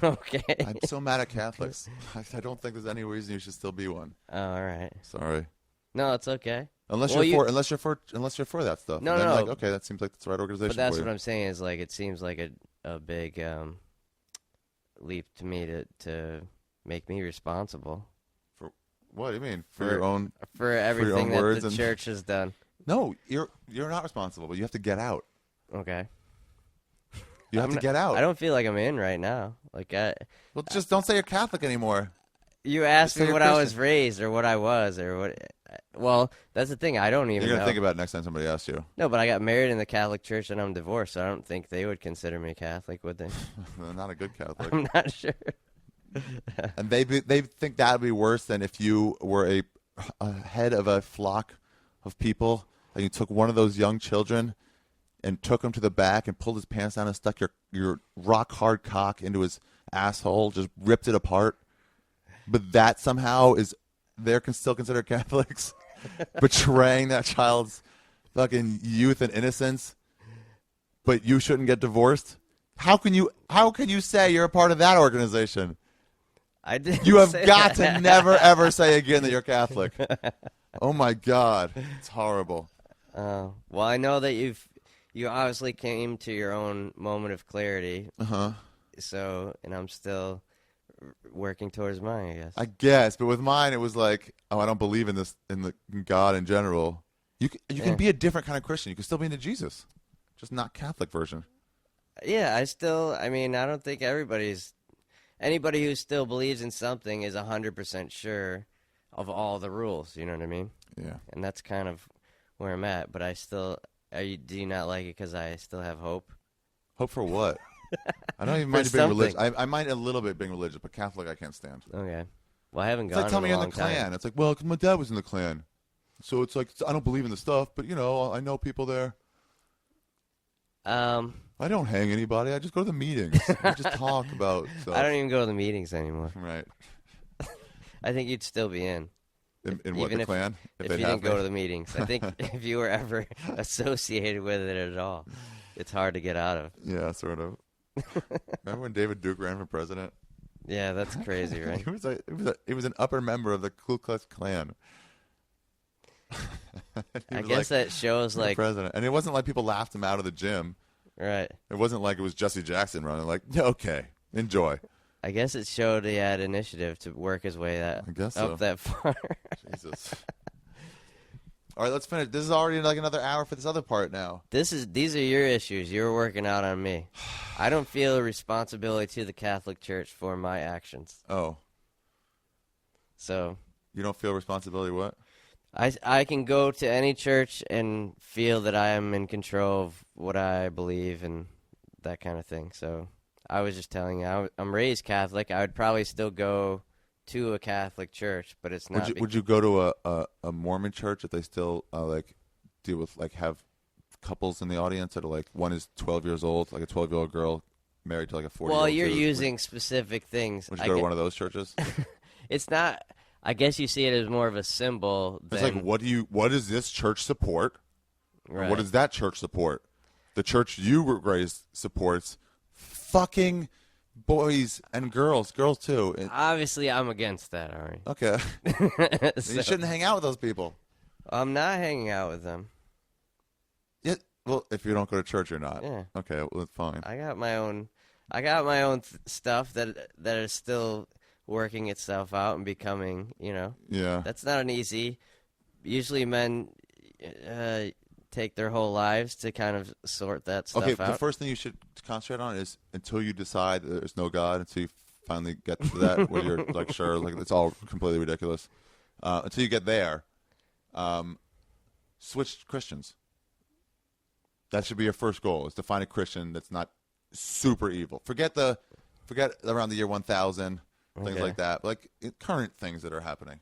Okay. I'm so mad at Catholics. I don't think there's any reason you should still be one. Oh, all right. Sorry. No, it's okay. Unless you're for that stuff. No, then no. Okay, that seems like it's the right organization. But that's what I'm saying is it seems like a big leap to me to make me responsible. What do you mean? For your own everything that words the church has done. No, you're not responsible, but you have to get out. Okay. You have to get out. I don't feel like I'm in right now. Well, just don't say you're Catholic anymore. You asked me what Christian. I was raised or what I was or what. Well, that's the thing. I don't even know. You're going to think about it next time somebody asks you. No, but I got married in the Catholic Church and I'm divorced, so I don't think they would consider me Catholic, would they? Not a good Catholic. I'm not sure. And they think that would be worse than if you were a head of a flock of people and you took one of those young children and took him to the back and pulled his pants down and stuck your rock-hard cock into his asshole, just ripped it apart. But that somehow they're still considered Catholics, betraying that child's fucking youth and innocence. But you shouldn't get divorced. How can you say you're a part of that organization? I did. You have got to never ever say again that you're Catholic. Oh my God, it's horrible. Well, I know that you obviously came to your own moment of clarity. So, and I'm still working towards mine, I guess, but with mine, it was like, oh, I don't believe in this, in God in general. You can be a different kind of Christian. You can still be into Jesus, just not Catholic version. Yeah, I don't think anybody who still believes in something is 100% sure of all the rules. You know what I mean? Yeah. And that's kind of where I'm at. But do you not like it because I still have hope? Hope for what? I don't even mind being religious. I mind a little bit being religious, but Catholic I can't stand. Okay. Well, I haven't It's gone like tell in me a you're in long the Klan. time. It's like, well, 'cause my dad was in the Klan. So it's like, I don't believe in the stuff, but, I know people there. I don't hang anybody. I just go to the meetings. We just talk about stuff. I don't even go to the meetings anymore. Right. I think you'd still be in. In what, the Klan? If you didn't go to the meetings. I think if you were ever associated with it at all, it's hard to get out of. Yeah, sort of. Remember when David Duke ran for president? Yeah, that's crazy, right? he was an upper member of the Ku Klux Klan. I guess that shows like president, and it wasn't like people laughed him out of the gym. Right. It wasn't like it was Jesse Jackson running. Like, okay, enjoy. I guess it showed he had initiative to work his way up that far. Jesus. All right, let's finish. This is already like another hour for this other part now. These are your issues. You're working out on me. I don't feel a responsibility to the Catholic Church for my actions. Oh. So. You don't feel responsibility what? I can go to any church and feel that I am in control of what I believe and that kind of thing. So I was just telling you, I'm raised Catholic. I would probably still go to a Catholic church, but it's not. Would you go to a Mormon church if they still deal with have couples in the audience that are like one is 12 years old, like a 12-year-old girl married to like a 40-year-old Well, you're dude? using specific things. Would you go to one of those churches? It's not. I guess you see it as more of a symbol. It's like, what does this church support? Right. What does that church support? The church you were raised supports fucking boys and girls too. Obviously, I'm against that, Ari. Okay. So, you shouldn't hang out with those people. I'm not hanging out with them. Yeah. Well, if you don't go to church, you're not. Yeah. Okay. Well, that's fine. I got my own stuff that is still working itself out and becoming, Yeah. That's not an easy. Usually men take their whole lives to kind of sort that stuff out. The first thing you should concentrate on is until you decide that there's no God, until you finally get to that where you're like, sure, like it's all completely ridiculous. Until you get there, switch Christians. That should be your first goal, is to find a Christian that's not super evil. Forget around the year 1000. Things like that, like current things that are happening,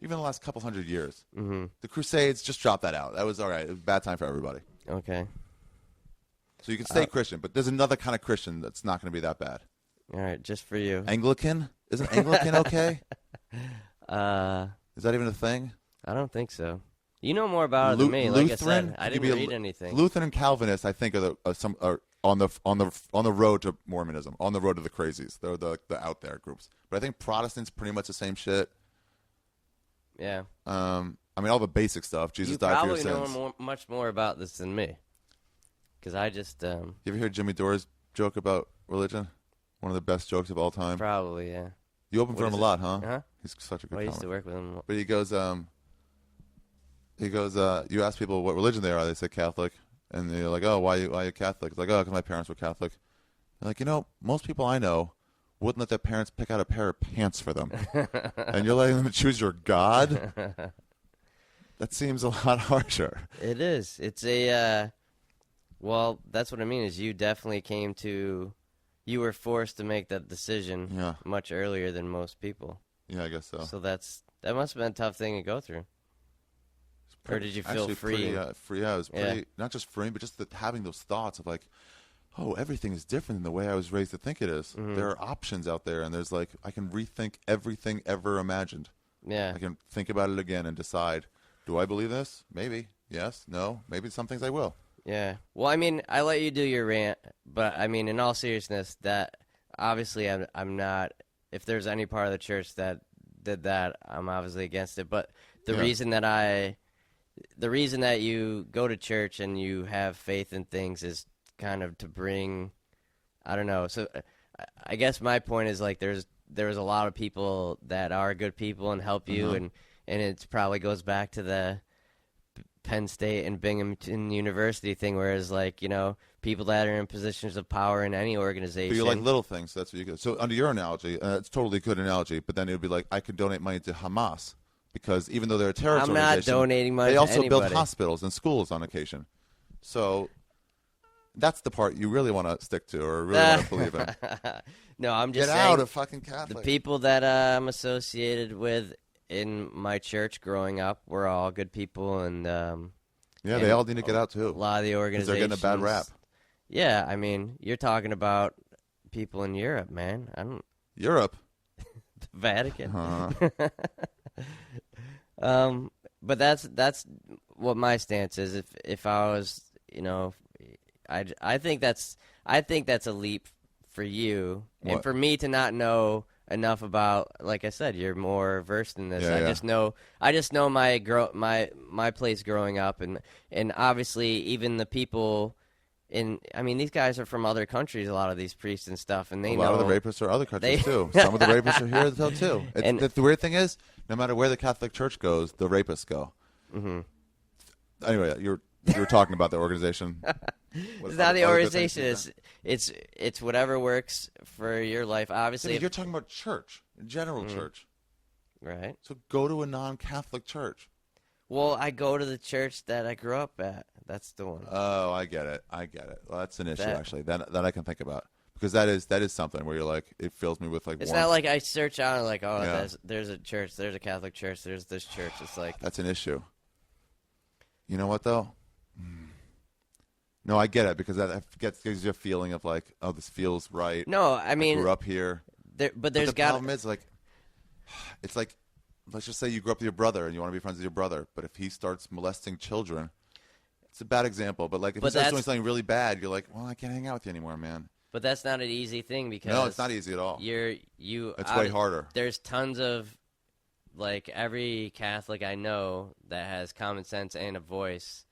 even the last couple hundred years. Mm-hmm. The Crusades, just drop that out. That was all right. It was a bad time for everybody. Okay. So you can stay Christian, but there's another kind of Christian that's not going to be that bad. All right, just for you. Anglican? Isn't Anglican okay? Is that even a thing? I don't think so. You know more about it than me. Like Lutheran? I said, I didn't read anything. Lutheran and Calvinist, I think, are on the road to Mormonism, on the road to the crazies. They're the out there groups. But I think Protestants pretty much the same shit. Yeah. I mean, all the basic stuff. Jesus died for your sins. You probably know much more about this than me. Because I just... You ever hear Jimmy Dore's joke about religion? One of the best jokes of all time. Probably, yeah. You open for him a lot, huh? Uh-huh. He's such a good I comic. used to work with him. But he goes, you ask people what religion they are, they say Catholic. And they're like, oh, why are you Catholic? It's like, oh, because my parents were Catholic. They're like, most people I know wouldn't let their parents pick out a pair of pants for them. And you're letting them choose your God? That seems a lot harsher. It is. It's well, that's what I mean is you definitely you were forced to make that decision much earlier than most people. Yeah, I guess so. So that must have been a tough thing to go through. Or did you feel free? Free. Yeah, it was pretty, not just free, but just having those thoughts of like, oh, everything is different than the way I was raised to think it is. Mm-hmm. There are options out there, and there's like, I can rethink everything ever imagined. Yeah. I can think about it again and decide, do I believe this? Maybe. Yes. No. Maybe some things I will. Yeah. Well, I mean, I let you do your rant, but I mean, in all seriousness, that obviously I'm not, if there's any part of the church that did that, I'm obviously against it. But the reason that you go to church and you have faith in things is kind of to bring, I don't know. So I guess my point is like there's a lot of people that are good people and help you, and it probably goes back to the Penn State and Binghamton University thing, whereas like, people that are in positions of power in any organization. But you like little things, that's what you get. So under your analogy, it's totally a good analogy, but then it would be like, I could donate money to Hamas. Because even though they're a terrorist organization, I'm not donating money they also to anybody. build hospitals and schools on occasion. So that's the part you really want to stick to or really want to believe in. No, I'm just saying, Get out of fucking Catholic. The people that I'm associated with in my church growing up were all good people, and they all need to get out too. A lot of the organizations, they're getting a bad rap. Yeah, I mean, you're talking about people in Europe, man. Europe, the Vatican. Uh-huh. But that's what my stance is. If I was, I think that's a leap for you, and for me to not know enough about. Like I said, you're more versed in this. I just know my place growing up, and obviously even the people. I mean, these guys are from other countries, a lot of these priests and stuff, and they know. A lot of the rapists are other countries, too. Some of the rapists are here, though, too. The weird thing is, no matter where the Catholic Church goes, the rapists go. Mm-hmm. Anyway, you were talking about the organization. It's not the organization. It's whatever works for your life. Obviously, you're talking about church, general church. Right. So go to a non-Catholic church. Well, I go to the church that I grew up at. That's the one. Oh, I get it. Well, that's an issue, actually, that I can think about. Because that is something where you're like, it fills me with like It's warmth. not like I search out and like, there's a church, there's a Catholic church, there's this church. It's like. That's an issue. You know what, though? No, I get it, because that gives you a feeling of like, oh, this feels right. No, I mean. I grew up here. The problem is, like, it's like, let's just say you grew up with your brother and you want to be friends with your brother, but if he starts molesting children, it's a bad example, but like if he starts doing something really bad, you're like, well, I can't hang out with you anymore, man. But that's not an easy thing because no, it's not easy at all. It's way harder. There's tons of like every Catholic I know that has common sense and a voice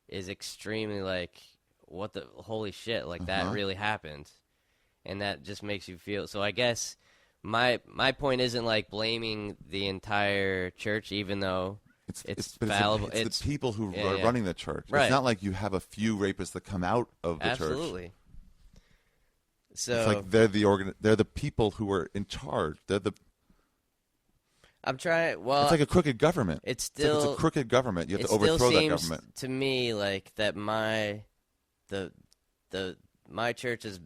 is extremely like, what the holy shit, like that really happened, and that just makes you feel. So I guess my point isn't like blaming the entire church, even though. It's fallible. It's the people who are running the church. Right. It's not like you have a few rapists that come out of the church. Absolutely. So it's like they're the people who are in charge. I'm trying. Well, it's like a crooked government. It's a crooked government. You have to overthrow that government. To me, like that my church is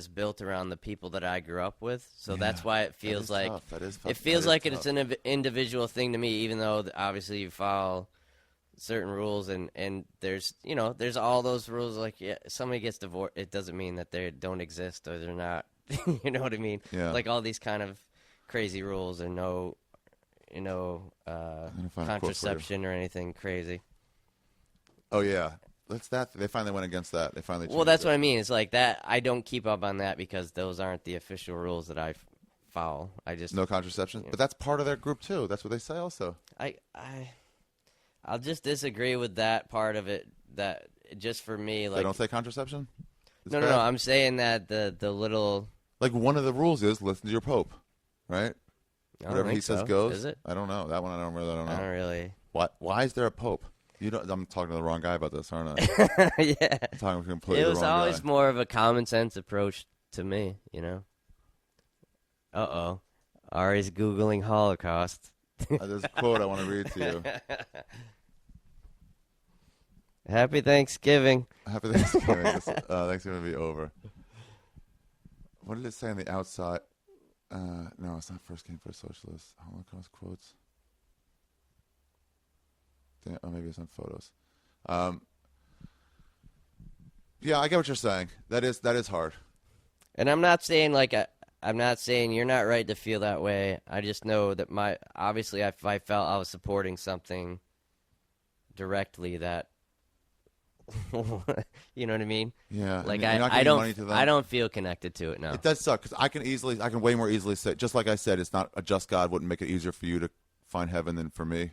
built around the people that I grew up with, so that's why it feels like it feels like it's an individual thing to me, even though obviously you follow certain rules and there's there's all those rules. Like somebody gets divorced, it doesn't mean that they don't exist or they're not. You know what I mean? Yeah. Like all these kind of crazy rules and no contraception or anything crazy. Oh yeah. They finally went against that. They finally changed that's what I mean. It's like that. I don't keep up on that because those aren't the official rules that I follow. I just no contraception, but that's part of their group too. That's what they say also. I'll just disagree with that part of it. That just for me, like they don't say contraception. No. I'm saying that the little like one of the rules is listen to your pope, right? I don't Whatever he think says so. goes. Is it? I don't know. That one I don't know. I don't really. What? Why is there a pope? I'm talking to the wrong guy about this, aren't I? Yeah. I'm talking to completely It the was wrong always guy. more of a common sense approach to me, you know. Uh-oh. Ari's Googling Holocaust. There's a quote I want to read to you. Happy Thanksgiving. Happy Thanksgiving. Thanksgiving will be over. What did it say on the outside? No, it's not First Came First Socialist. Holocaust quotes. Oh, maybe it's on photos. Yeah, I get what you're saying. That is hard. And I'm not saying I'm not saying you're not right to feel that way. I just know that obviously if I felt I was supporting something directly that you know what I mean? Yeah. Like you're not I giving money to them. I don't feel connected to it now. It does suck because I can way more easily say, just like I said, it's not a just God wouldn't make it easier for you to find heaven than for me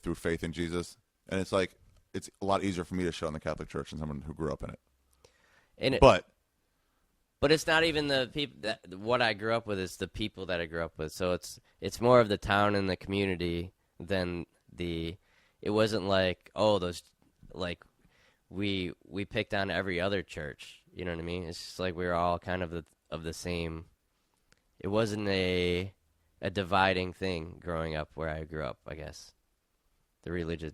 through faith in Jesus. And it's like, it's a lot easier for me to show in the Catholic Church than someone who grew up in it. But it's not even the people what I grew up with. It's the people that I grew up with. So it's more of the town and the community than it wasn't like, oh, those, like, we picked on every other church. You know what I mean? It's just like we were all kind of the same. It wasn't a dividing thing growing up where I grew up, I guess. The religious,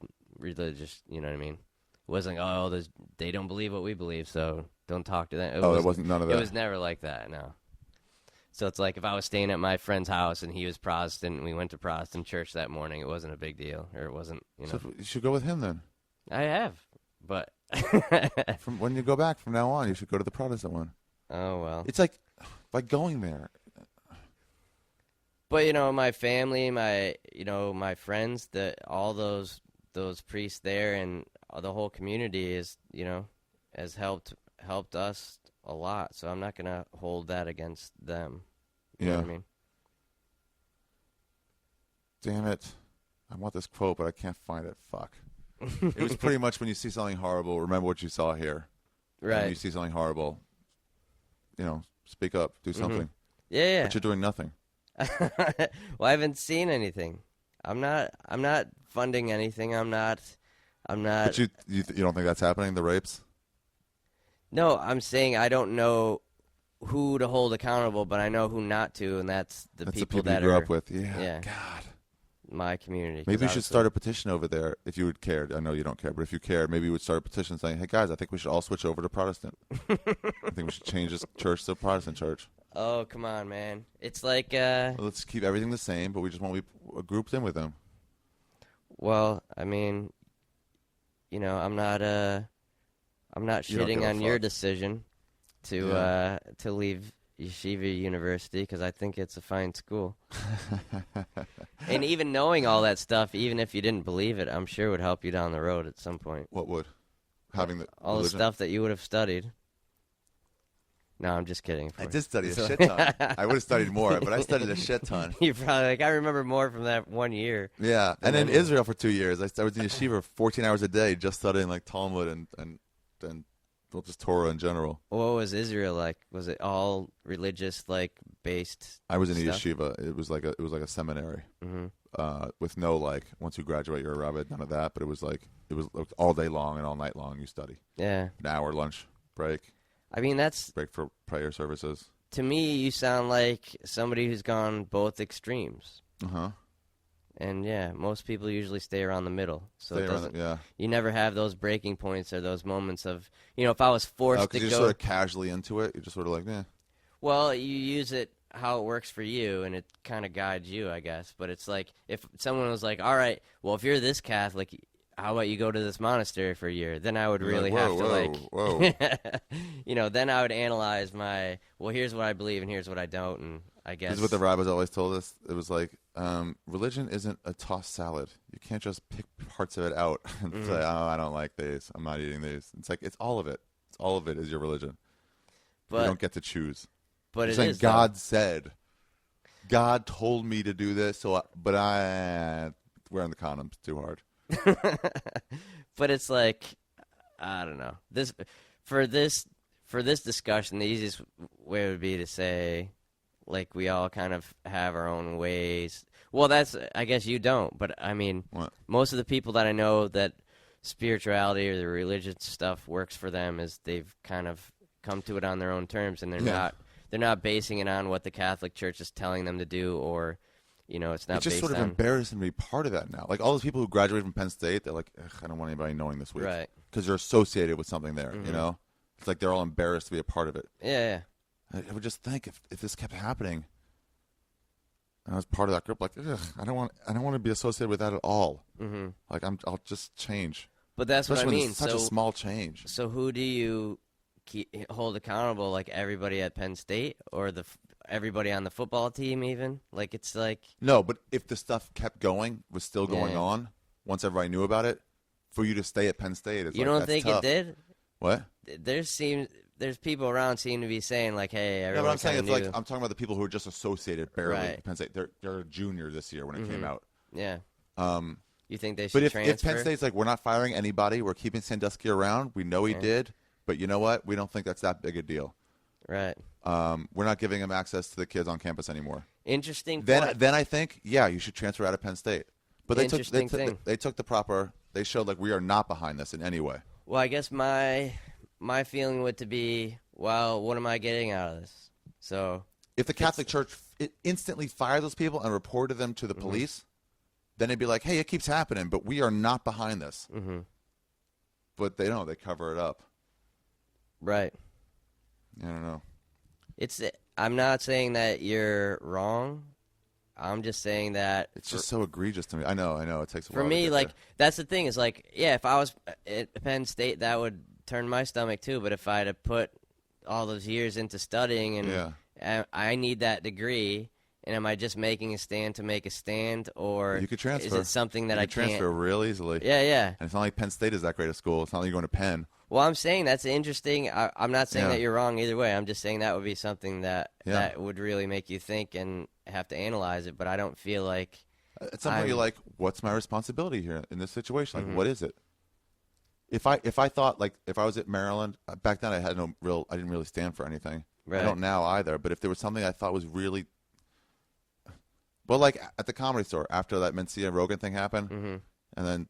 you know what I mean? It wasn't, oh, they don't believe what we believe, so don't talk to them. It wasn't none of that. It was never like that, no. So it's like if I was staying at my friend's house and he was Protestant and we went to Protestant church that morning, it wasn't a big deal, or it wasn't, you know. So you should go with him then. I have, but. From when you go back from now on, you should go to the Protestant one. Oh, well. It's like going there. But, you know, my family, my friends, all those priests there and the whole community is, you know, has helped us a lot. So I'm not going to hold that against them. You know what I mean? Damn it. I want this quote, but I can't find it. Fuck. It was pretty much when you see something horrible, remember what you saw here. Right. And when you see something horrible, you know, speak up, do something. Yeah. But you're doing nothing. Well, I haven't seen anything. I'm not funding anything. I'm not. But you don't think that's happening? The rapes? No, I'm saying I don't know who to hold accountable, but I know who not to, and that's the people that you grew up with. Yeah. God. My community. Maybe you should start a petition over there if you would care. I know you don't care, but if you care, maybe you would start a petition saying, "Hey guys, I think we should all switch over to Protestant. I think we should change this church to a Protestant church." Oh, come on, man! It's like let's keep everything the same, but we just want to be grouped in with them. Well, I mean, you know, I'm not shitting on your decision to leave Yeshiva University because I think it's a fine school. And even knowing all that stuff, even if you didn't believe it, I'm sure would help you down the road at some point. What would? Having all the stuff that you would have studied. No, I'm just kidding. I did study a shit ton. I would have studied more, but I studied a shit ton. You're probably like, I remember more from that 1 year. Yeah, and in Israel for 2 years. I was in yeshiva 14 hours a day just studying like Talmud and just Torah in general. What was Israel like? Was it all religious, like, based? I was in a stuff? yeshiva. It was like a seminary with no, like, once you graduate you're a rabbi, none of that. But it was all day long and all night long you study. Yeah. An hour lunch break. I mean, break for prayer services. To me, you sound like somebody who's gone both extremes. And yeah, most people usually stay around the middle. So you never have those breaking points or those moments of, you know, if I was forced to go. You're sort of casually into it. You're just sort of like, eh. Well, you use it how it works for you, and it kind of guides you, I guess. But it's like if someone was like, all right, well, if you're this Catholic, how about you go to this monastery for a year? Then I would really have to, you know, then I would analyze here's what I believe and here's what I don't, and I guess. This is what the rabbis always told us. It was like, religion isn't a tossed salad. You can't just pick parts of it out and say, oh, I don't like these. I'm not eating these. It's like, it's all of it. All of it is your religion. But you don't get to choose. But you're saying God said. God told me to do this, but wearing the condoms too hard. But it's like, I don't know. For this discussion, the easiest way would be to say, Like we all kind of have our own ways. Well, I guess you don't, but I mean, What? most of the people that I know that spirituality or the religious stuff works for them is they've kind of come to it on their own terms, and they're not basing it on what the Catholic Church is telling them to do, or it's not. It's just based sort of on, embarrassing to be part of that now. Like all those people who graduated from Penn State, they're like, I don't want anybody knowing this week, right? Because they're associated with something there. It's like they're all embarrassed to be a part of it. Yeah. I would just think if this kept happening, and I was part of that group, like, I don't want to be associated with that at all. Mm-hmm. Like I'll just change. But that's Especially what I mean. When it's such a small change. So who do you hold accountable? Like everybody at Penn State, or everybody on the football team, even? Like it's like no. But if the stuff kept going, was still going on, once everybody knew about it, for you to stay at Penn State, it's you don't think tough. it did? What? There's people around seem to be saying like, hey, everyone. Yeah, but I'm saying it's knew. like I'm talking about the people who are just associated barely Right. with Penn State. They're a junior this year when it came out. Yeah. You think they should transfer? If Penn State's like, we're not firing anybody, we're keeping Sandusky around. We know he did, but you know what? We don't think that's that big a deal. Right. We're not giving him access to the kids on campus anymore. Interesting. Then I think, you should transfer out of Penn State. But they took the proper. They showed like we are not behind this in any way. Well, I guess my feeling would to be, well, what am I getting out of this? So if the Catholic Church instantly fired those people and reported them to the police, then it'd be like, hey, it keeps happening, but we are not behind this. Mm-hmm. But they don't. They cover it up. Right. I don't know. I'm not saying that you're wrong. I'm just saying that it's just so egregious to me. I know. It takes a while. For me, like that's the thing. Is like, if I was at Penn State, that would turn my stomach too. But if I had to put all those years into studying and I need that degree, and am I just making a stand to make a stand, or you could transfer. Is it something that I can't transfer real easily? Yeah. And it's not like Penn State is that great a school. It's not like you're going to Penn. Well, I'm saying that's interesting. I'm not saying that you're wrong either way. I'm just saying that would be something that would really make you think and have to analyze it. But I don't feel like at some point you're like, what's my responsibility here in this situation? Like, what is it? If I thought like if I was at Maryland back then, I didn't really stand for anything. Right. I don't now either. But if there was something I thought was really, well, like at the Comedy Store after that Mencia and Rogan thing happened, and then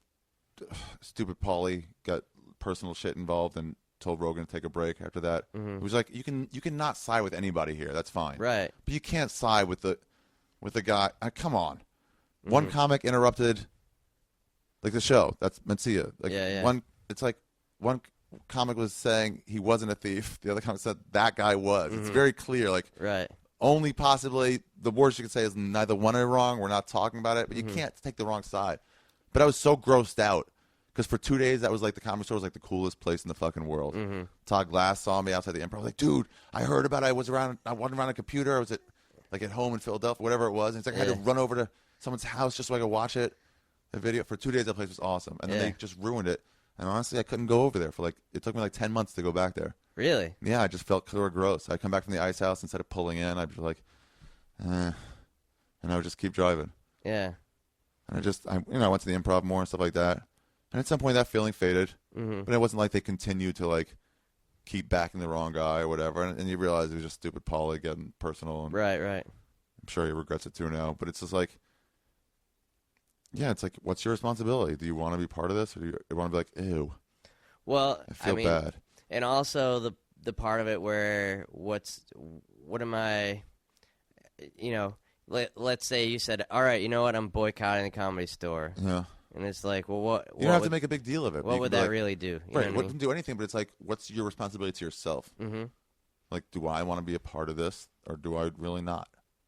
stupid Paulie got personal shit involved and told Rogan to take a break after that. It was like you can not side with anybody here. That's fine. Right. But you can't side with the guy. Come on. One comic interrupted like the show. That's Mencia. Like it's like one comic was saying he wasn't a thief. The other comic said that guy was. It's very clear. Like only possibly the worst you could say is neither one are wrong. We're not talking about it, but you can't take the wrong side. But I was so grossed out. Because for 2 days, that was like the Comedy Store was like the coolest place in the fucking world. Todd Glass saw me outside the Improv. I was like, dude, I heard about it. I wasn't around a computer. I was at home in Philadelphia, whatever it was. And it's like I had to run over to someone's house just so I could watch it. The video for 2 days, that place was awesome. And then they just ruined it. And honestly, I couldn't go over there for it took me like 10 months to go back there. Really? Yeah, I just felt sort of gross. I'd come back from the ice house instead of pulling in. I'd be like, and I would just keep driving. Yeah. And I went to the Improv more and stuff like that. And at some point, that feeling faded. But it wasn't like they continued to, keep backing the wrong guy or whatever. And you realize it was just stupid Paulie getting personal. And right. I'm sure he regrets it too now. But it's just like, it's like, what's your responsibility? Do you want to be part of this? Or do you want to be like, ew? Well, I feel bad. And also the part of it where what am I, let's say you said, all right, you know what, I'm boycotting the Comedy Store. Yeah. And it's like, well, what? You don't have to make a big deal of it. What would that really do? Right. It wouldn't do anything, but it's like, what's your responsibility to yourself? Like, do I want to be a part of this, or do I really not?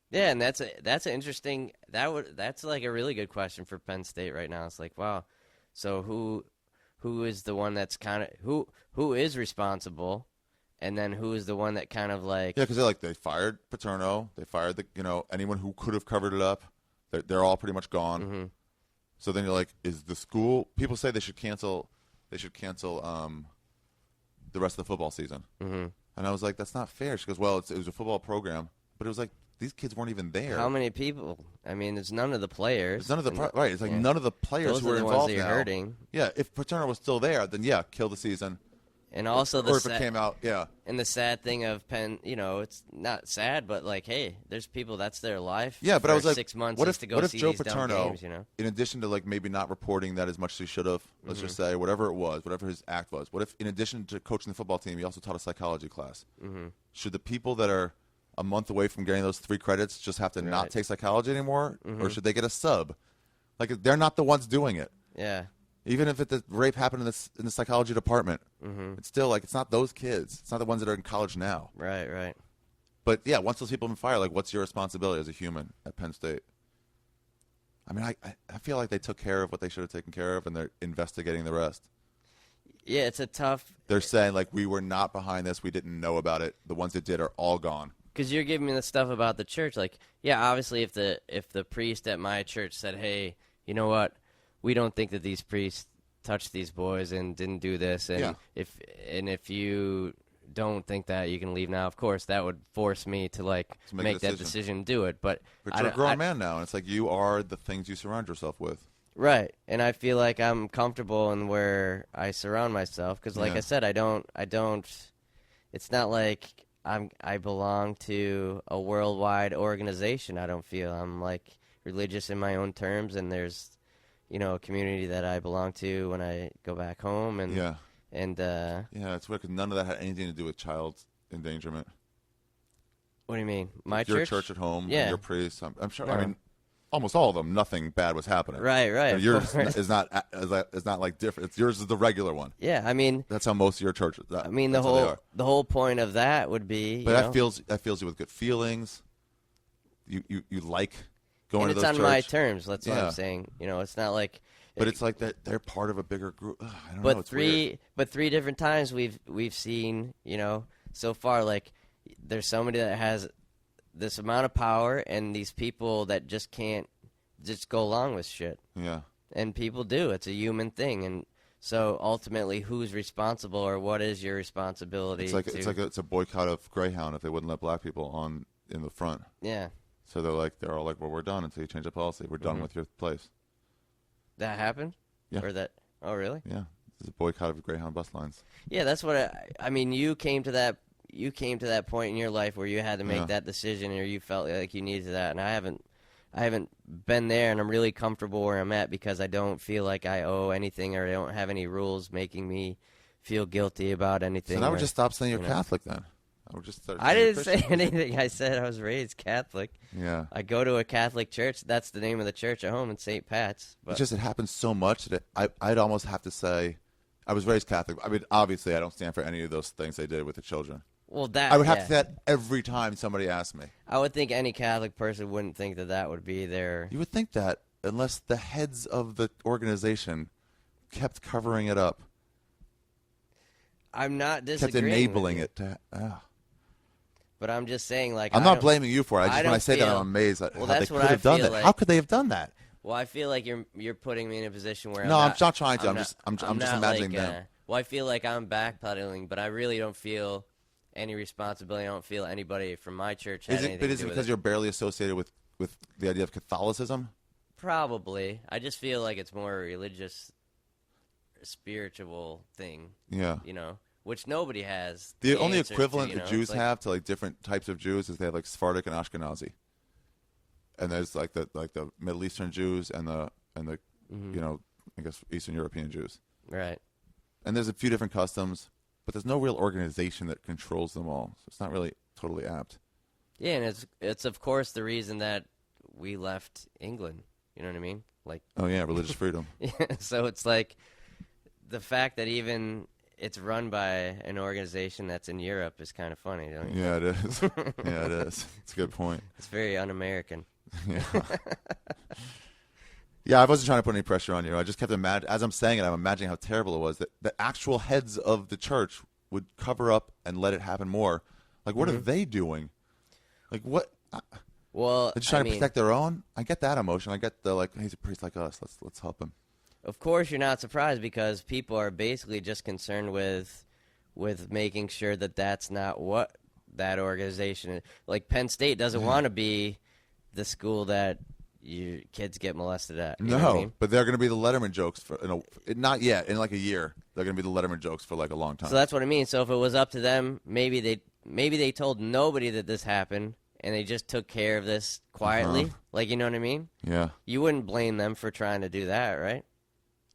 Yeah, and that's an interesting. That's like a really good question for Penn State right now. It's like, wow, so who is the one that's kind of who is responsible, and then who is the one that kind of like because they fired Paterno, they fired anyone who could have covered it up. They're all pretty much gone. So then you're like, is the school? People say they should cancel. The rest of the football season. And I was like, that's not fair. She goes, well, it was a football program, but it was like these kids weren't even there. How many people? I mean, it's none of the players. It's none of the right. It's like none of the players Those who were are the involved ones that you're now. hurting. Yeah, if Paterno was still there, then kill the season. And also or if it came out, yeah. And the sad thing of Penn, it's not sad, but like, hey, there's people that's their life. Yeah, but I was like, 6 months what just if to go what if see Joe these Paterno, dumb games, in addition to like maybe not reporting that as much as he should have, let's just say whatever it was, whatever his act was, what if in addition to coaching the football team, he also taught a psychology class? Should the people that are a month away from getting those 3 credits just have to not take psychology anymore, or should they get a sub? Like they're not the ones doing it. Yeah. Even if the rape happened in the psychology department, it's still like it's not those kids. It's not the ones that are in college now. Right, right. But yeah, once those people have been fired, like what's your responsibility as a human at Penn State? I mean, I feel like they took care of what they should have taken care of, and they're investigating the rest. Yeah, it's a tough. They're saying like we were not behind this, we didn't know about it. The ones that did are all gone. Because you're giving me the stuff about the church, like obviously if the priest at my church said, hey, you know what? We don't think that these priests touched these boys and didn't do this, and if you don't think that, you can leave now. Of course, that would force me to make that decision, do it. But you're a grown man now, and it's like you are the things you surround yourself with. Right, and I feel like I'm comfortable in where I surround myself because, like I said, I don't. It's not like I belong to a worldwide organization. I don't feel I'm like religious in my own terms, and there's a community that I belong to when I go back home, and it's weird because none of that had anything to do with child endangerment. What do you mean? Your church at home, your priest. I'm sure. No. I mean, almost all of them, nothing bad was happening. Right. Yours is not like different. Yours is the regular one. Yeah, I mean, that's how most of your churches. I mean, the whole point of that would be. But that fills you with good feelings. You like. And it's on my terms. That's what I'm saying. It's not like. But it's like that they're part of a bigger group. I don't know. It's weird. But 3 different times we've seen, so far, like there's somebody that has this amount of power, and these people that just can't just go along with shit. Yeah. And people do. It's a human thing, and so ultimately, who's responsible, or what is your responsibility? It's a boycott of Greyhound if they wouldn't let black people in the front. Yeah. So they're all like, well, we're done until you change the policy. We're done with your place. That happened? Yeah. Oh, really? Yeah. It's a boycott of Greyhound bus lines. Yeah, that's what I mean, you came to that point in your life where you had to make that decision, or you felt like you needed that, and I haven't been there, and I'm really comfortable where I'm at because I don't feel like I owe anything, or I don't have any rules making me feel guilty about anything. So now we just stop saying you're Catholic then. I didn't say anything. I said I was raised Catholic. Yeah. I go to a Catholic church. That's the name of the church at home in St. Pat's. But it happens so much that I'd almost have to say I was raised Catholic. I mean, obviously, I don't stand for any of those things they did with the children. Well, I would have to say that every time somebody asked me. I would think any Catholic person wouldn't think that would be their... You would think that unless the heads of the organization kept covering it up. I'm not disagreeing. Kept enabling it. But I'm just saying, like, I'm not blaming you for it. When I say that, I'm amazed at how they could have done that. How could they have done that? Well, I feel like you're putting me in a position where I'm not trying to. I'm just imagining them. Well, I feel like I'm backpedaling, but I really don't feel any responsibility. I don't feel anybody from my church has anything to do with it. Is it because you're barely associated with the idea of Catholicism? Probably. I just feel like it's more a religious, spiritual thing. Yeah. Which nobody has. The only equivalent the Jews have to like different types of Jews is they have like Sephardic and Ashkenazi, and there's like the Middle Eastern Jews and the I guess Eastern European Jews. Right. And there's a few different customs, but there's no real organization that controls them all, so it's not really totally apt. Yeah, and it's of course the reason that we left England. You know what I mean? Like. Oh yeah, religious freedom. Yeah. So it's like the fact that even. It's run by an organization that's in Europe is kind of funny, don't you? Yeah, it is. Yeah, it is. It's a good point. It's very un-American. Yeah. Yeah, I wasn't trying to put any pressure on you. I just kept imagining, as I'm saying it, I'm imagining how terrible it was that the actual heads of the church would cover up and let it happen more. Like, what are they doing? Like, what? Well, they're just trying to protect their own? I get that emotion. I get the, like, hey, he's a priest like us. Let's help him. Of course, you're not surprised because people are basically just concerned with making sure that that's not what that organization is. Like Penn State doesn't want to be the school that your kids get molested at. You No, know what I mean? but they're going to be the Letterman jokes for not yet. In like a year, they're going to be the Letterman jokes for like a long time. So that's what I mean. So if it was up to them, maybe they told nobody that this happened, and they just took care of this quietly. Like, you know what I mean? Yeah. You wouldn't blame them for trying to do that, right?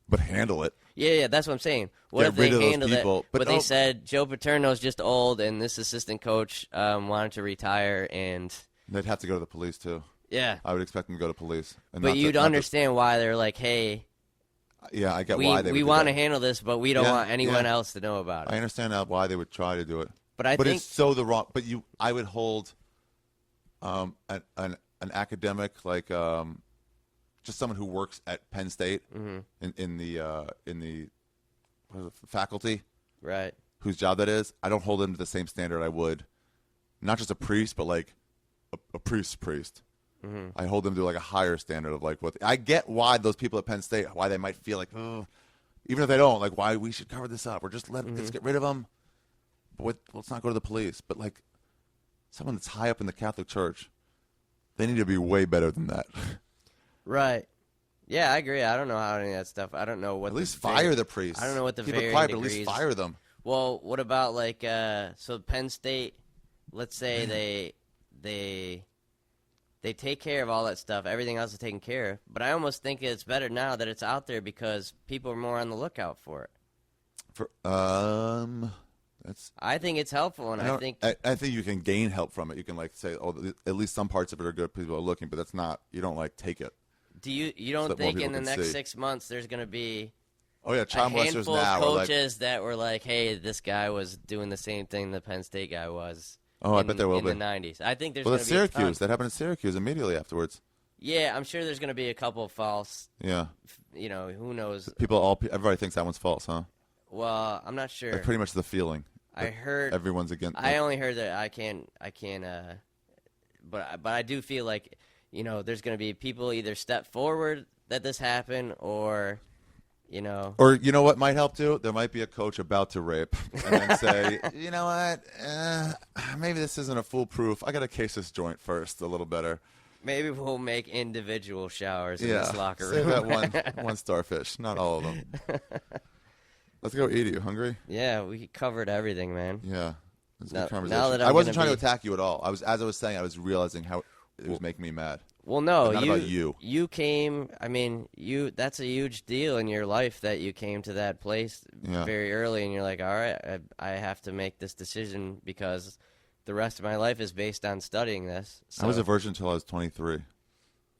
But handle it. Yeah, that's what I'm saying. What Get if they rid of those handled people. it? But they said Joe Paterno's just old, and this assistant coach wanted to retire, and They'd have to go to the police too. yeah. I would expect them to go to police. And But you'd understand why they're like, hey, yeah, I get why they would we do want to that. handle this, but we don't want anyone yeah. else to know about it. I understand now why they would try to do it. But I but think it's so the wrong. But I would hold an academic like just someone who works at Penn State in the what is it, faculty, right. whose job that is. I don't hold them to the same standard I would, not just a priest, but like a priest. I hold them to like a higher standard of like what I get why those people at Penn State, why they might feel like, oh, even if they don't, like why we should cover this up or just let's get rid of them. But let's not go to the police. But like someone that's high up in the Catholic Church, they need to be way better than that. Right. Yeah, I agree. I don't know how any of that stuff. I don't know what. At least fire the priests. I don't know what the keep varying it quiet, degrees. but at least fire them. Well, what about like so Penn State? Let's say they take care of all that stuff. Everything else is taken care of. But I almost think it's better now that it's out there because people are more on the lookout for it. I think it's helpful, and I think you can gain help from it. You can like say, oh, at least some parts of it are good. People are looking, but that's not. You don't like take it. Do you don't think in the next 6 months there's going to be child a molesters handful now of coaches that were like, hey, this guy was doing the same thing the Penn State guy was? I bet there will in be. the 90s. I think there's Well, going at to be a ton. Syracuse. That happened at Syracuse immediately afterwards. Yeah, I'm sure there's going to be a couple of false. Yeah. Who knows? Everybody thinks that one's false, huh? Well, I'm not sure. That's pretty much the feeling. I heard everyone's against. I only heard that I can't. But I do feel like there's going to be people either step forward that this happened or. Or you know what might help too? There might be a coach about to rape and then say, you know what, maybe this isn't a foolproof. I got to case this joint first a little better. Maybe we'll make individual showers in this locker room. Save that one starfish, not all of them. Let's go eat. Are you hungry? Yeah, we covered everything, man. Yeah. It's a good Now conversation. that I wasn't trying to attack you at all. As I was saying, I was realizing how it was making me mad. Well, no, not about you. You came. I mean, that's a huge deal in your life that you came to that place very early, and you're like, all right, I have to make this decision because the rest of my life is based on studying this. So, I was a virgin until I was 23.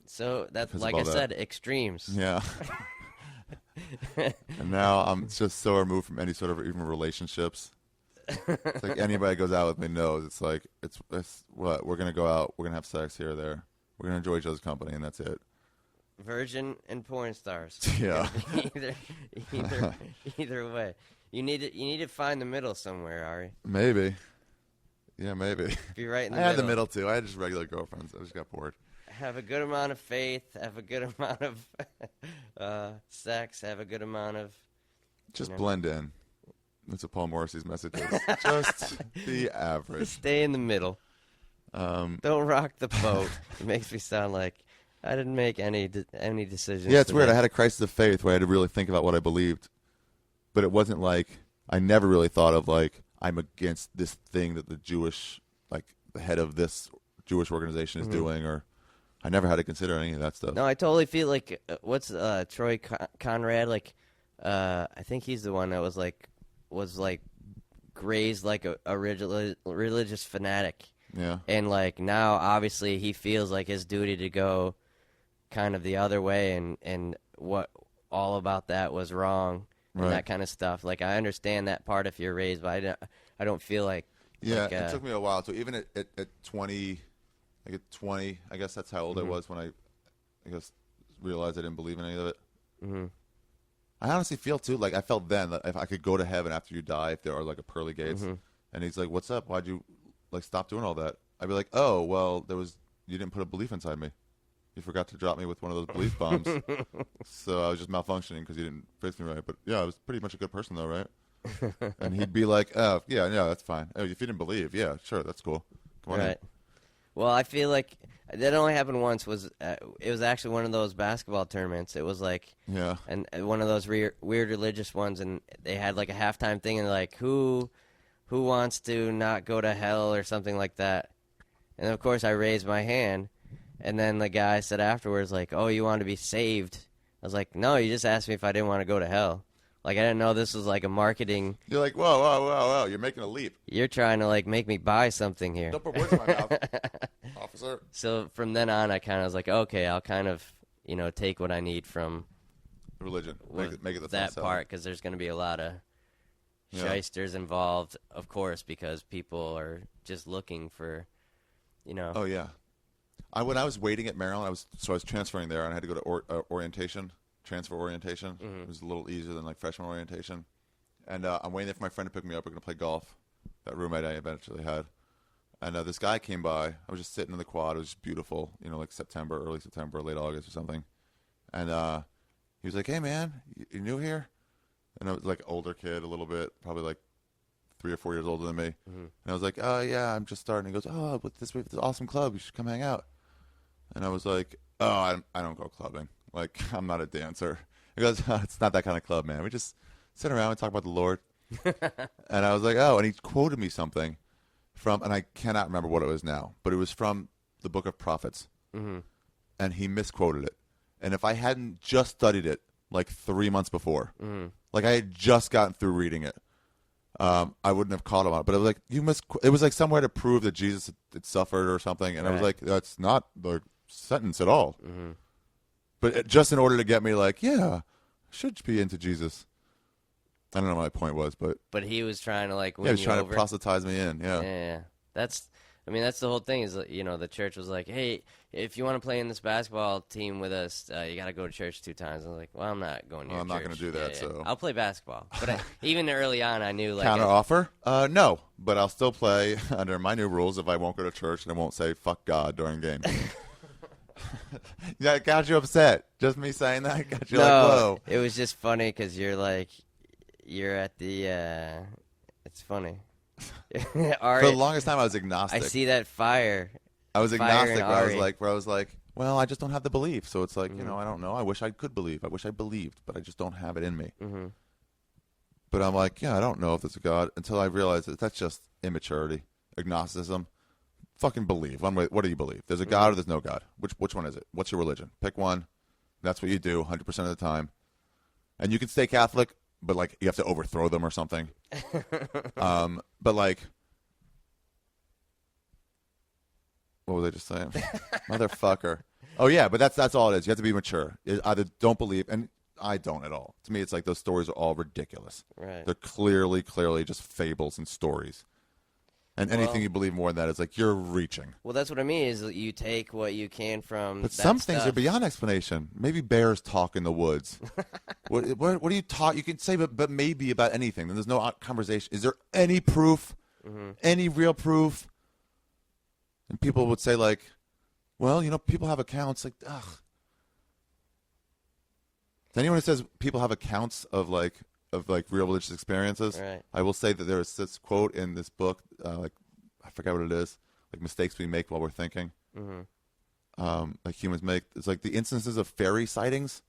So that's like I said, extremes. Yeah. And now I'm just so removed from any sort of even relationships. It's like anybody goes out with me knows it's like it's what we're gonna go out, we're gonna have sex here or there, we're gonna enjoy each other's company, and that's it. Virgin and porn stars. Yeah. either way, you need to find the middle somewhere, Ari. Maybe. Yeah, maybe. Be right in the I middle. had the middle too. I had just regular girlfriends. I just got bored. Have a good amount of faith. Have a good amount of sex. Have a good amount of. Just blend in. That's what Paul Morrissey's message is. Just be average. Stay in the middle. Don't rock the boat. It makes me sound like I didn't make any decisions. Yeah, it's weird. I had a crisis of faith where I had to really think about what I believed, but it wasn't like I never really thought of like I'm against this thing that the Jewish, like the head of this Jewish organization is doing, or I never had to consider any of that stuff. No, I totally feel like what's Troy Conrad like? I think he's the one that was raised like a religious fanatic. Yeah. And like now, obviously, he feels like his duty to go kind of the other way, and what all about that was wrong, and that kind of stuff. Like I understand that part if you're raised, but I don't feel like. Yeah, it took me a while. So even at 20, like at 20, I guess that's how old I was when I guess realized I didn't believe in any of it. Mm-hmm. I honestly feel too like I felt then that if I could go to heaven after you die, if there are like a pearly gates, and he's like, "What's up? Why'd you like stop doing all that?" I'd be like, "Oh, well, you didn't put a belief inside me. You forgot to drop me with one of those belief bombs, so I was just malfunctioning because you didn't fix me right. But yeah, I was pretty much a good person though, right?" And he'd be like, "Oh, yeah, that's fine. Oh, if you didn't believe, yeah, sure, that's cool. Come on in." Well, I feel like That only happened once. It was actually one of those basketball tournaments. It was like and one of those weird religious ones, and they had like a halftime thing, and like who wants to not go to hell or something like that. And of course, I raised my hand, and then the guy said afterwards, like, "Oh, you want to be saved?" I was like, "No, you just asked me if I didn't want to go to hell." Like, I didn't know this was like a marketing. You're like, whoa, you're making a leap. You're trying to like make me buy something here. Don't put words in my mouth, officer. So from then on, I kind of was like, okay, I'll kind of, take what I need from religion. Make it the that part, because there's going to be a lot of shysters involved, of course, because people are just looking for, Oh yeah. When I was waiting at Maryland, I was transferring there, and I had to go to transfer orientation. Mm-hmm. It was a little easier than like freshman orientation. And I'm waiting there for my friend to pick me up. We're going to play golf. That roommate I eventually had. And this guy came by. I was just sitting in the quad. It was just beautiful, like September, early September, late August or something. And he was like, "Hey, man, you new here?" And I was like older kid a little bit, probably like 3 or 4 years older than me. Mm-hmm. And I was like, "Oh, yeah, I'm just starting." He goes, "Oh, but this awesome club. You should come hang out." And I was like, "Oh, I don't go clubbing. Like, I'm not a dancer." He goes, "Oh, it's not that kind of club, man. We just sit around and talk about the Lord." And I was like, "Oh," and he quoted me something from, and I cannot remember what it was now, but it was from the Book of Prophets. Mm-hmm. And he misquoted it. And if I hadn't just studied it like 3 months before, like I had just gotten through reading it, I wouldn't have caught him on it. But it was like, it was like somewhere to prove that Jesus had suffered or something. And I was like, that's not the sentence at all. Mm-hmm. But just in order to get me like, yeah, I should be into Jesus. I don't know what my point was, but he was trying to like win he was you trying over. to proselytize me in. Yeah. Yeah. That's the whole thing is, the church was like, "Hey, if you want to play in this basketball team with us, you got to go to church 2 times." I was like, "Well, I'm not going to your I'm not church." going to do that. So I'll play basketball. But even early on, I knew like counter offer. No, but I'll still play under my new rules if I won't go to church and I won't say "fuck God" during games. Yeah, it got you upset. Just me saying that got you like, whoa. It was just funny because you're at the. It's funny. For the longest time, I was agnostic. I see that fire. I was agnostic. Where I was like, well, I just don't have the belief. So it's like, I don't know. I wish I could believe. I wish I believed, but I just don't have it in me. Mm-hmm. But I'm like, yeah, I don't know if there's a God until I realize that that's just immaturity, agnosticism. Fucking believe. What do you believe? There's a God or there's no God? Which one is it? What's your religion? Pick one. That's what you do 100% of the time. And you can stay Catholic, but like you have to overthrow them or something. But like, what was I just saying? Motherfucker. Oh yeah, but that's all it is. You have to be mature. Either don't believe, and I don't at all. To me, it's like those stories are all ridiculous. Right. They're clearly just fables and stories. And anything you believe more than that is like you're reaching. Well, that's what I mean is that you take what you can from. But some things are beyond explanation. Maybe bears talk in the woods. What do you talk? You can say, but maybe about anything. Then there's no conversation. Is there any proof? Mm-hmm. Any real proof? And people would say like, well, people have accounts. Like, ugh. Anyone who says people have accounts of real religious experiences, right. I will say that there is this quote in this book, I forgot what it is, like mistakes we make while we're thinking, like humans make. It's like the instances of fairy sightings,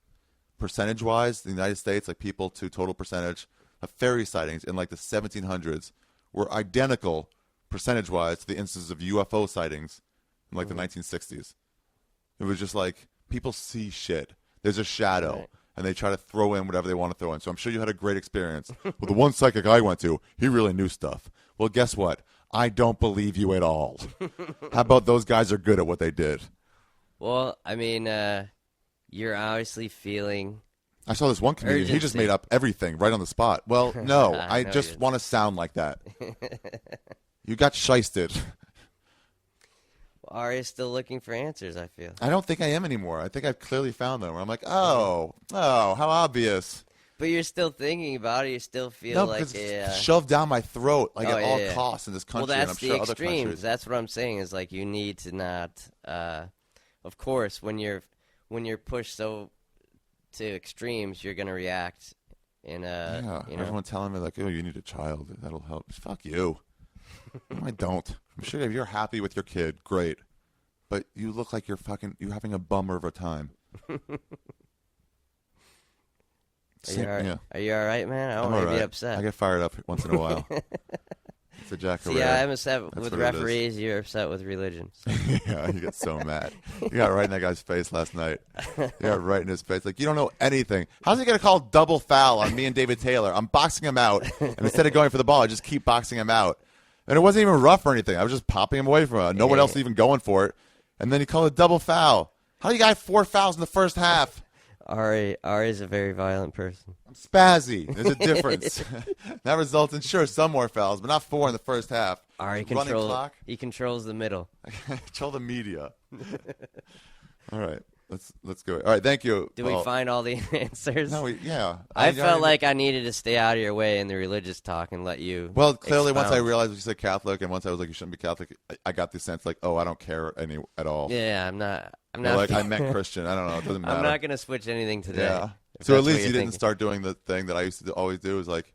percentage-wise, in the United States, like people to total percentage of fairy sightings in like the 1700s were identical percentage-wise to the instances of UFO sightings in like the 1960s. It was just like people see shit. There's a shadow. Right. And they try to throw in whatever they want to throw in. So I'm sure you had a great experience. Well, the one psychic I went to, he really knew stuff. Well, guess what? I don't believe you at all. How about those guys are good at what they did? Well, I mean, you're obviously feeling. I saw this one comedian. He just made up everything right on the spot. Well, no, I just want to sound like that. You got shysted. Ari is still looking for answers, I feel. I don't think I am anymore. I think I've clearly found them. Where I'm like, oh, how obvious. But you're still thinking about it. You still feel like it's shoved down my throat at all costs in this country. Well, that's and I'm sure the other extremes. countries. That's what I'm saying is like you need to not. Of course, when you're pushed so to extremes, you're gonna react in everyone telling me like, oh, you need a child. That'll help. Fuck you. No, I don't. I'm sure if you're happy with your kid, great. but you look like you're having a bummer of a time. Are you all right, man? I don't want to be upset. I get fired up once in a while. It's a Jack Herrera. Yeah, I'm upset with referees. You're upset with religion. So. Yeah, you get so mad. You got right in that guy's face last night. You got right in his face. Like, you don't know anything. How's he going to call double foul on me and David Taylor? I'm boxing him out, and instead of going for the ball, I just keep boxing him out. And it wasn't even rough or anything. I was just popping him away from him. No one else even going for it. And then he called a double foul. How do you got 4 fouls in the first half? Ari's a very violent person. I'm spazzy. There's a difference. That results in, some more fouls, but not 4 in the first half. Ari controls the middle. Control the media. All right. Let's go. All right, thank you. Did we find all the answers? No, yeah. I felt like I needed to stay out of your way in the religious talk and let you. Well, clearly, expound. once I realized you said Catholic, and once I was like, you shouldn't be Catholic, I got the sense like, oh, I don't care at all. Yeah, I'm not. Like I meant Christian. I don't know. It doesn't matter. I'm not gonna switch anything today. Yeah. So at least you didn't start doing the thing that I used to always do, is like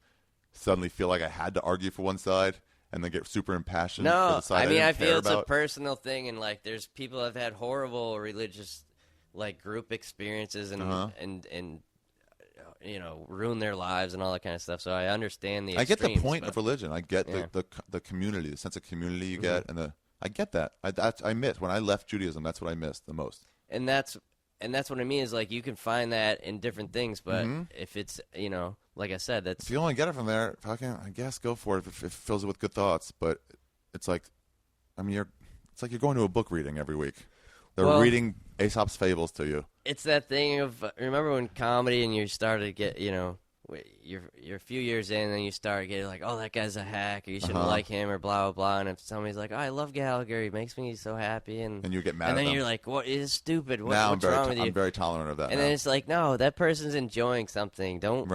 suddenly feel like I had to argue for one side and then get super impassioned. No, for the side I feel it's about. a personal thing, and like there's people that have had horrible religious like group experiences and ruin their lives and all that kind of stuff. So I understand the. I get the extremes, point of religion. I get the community, the sense of community you get, and I get that. I miss when I left Judaism. That's what I missed the most. And that's what I mean is like you can find that in different things, but if it's like I said, that's if you only get it from there. I guess go for it if it fills it with good thoughts. But it's like, it's like you're going to a book reading every week. They're reading Aesop's fables to you. It's that thing of remember when comedy and you started to get you're a few years in and you start getting like, oh, that guy's a hack, or you shouldn't like him, or blah blah blah. And if somebody's like, oh, I love Gallagher, he makes me so happy, and you get mad, and at then them. You're like, what is stupid? What's wrong with you? I'm very tolerant of that. And then it's like, no, that person's enjoying something. Don't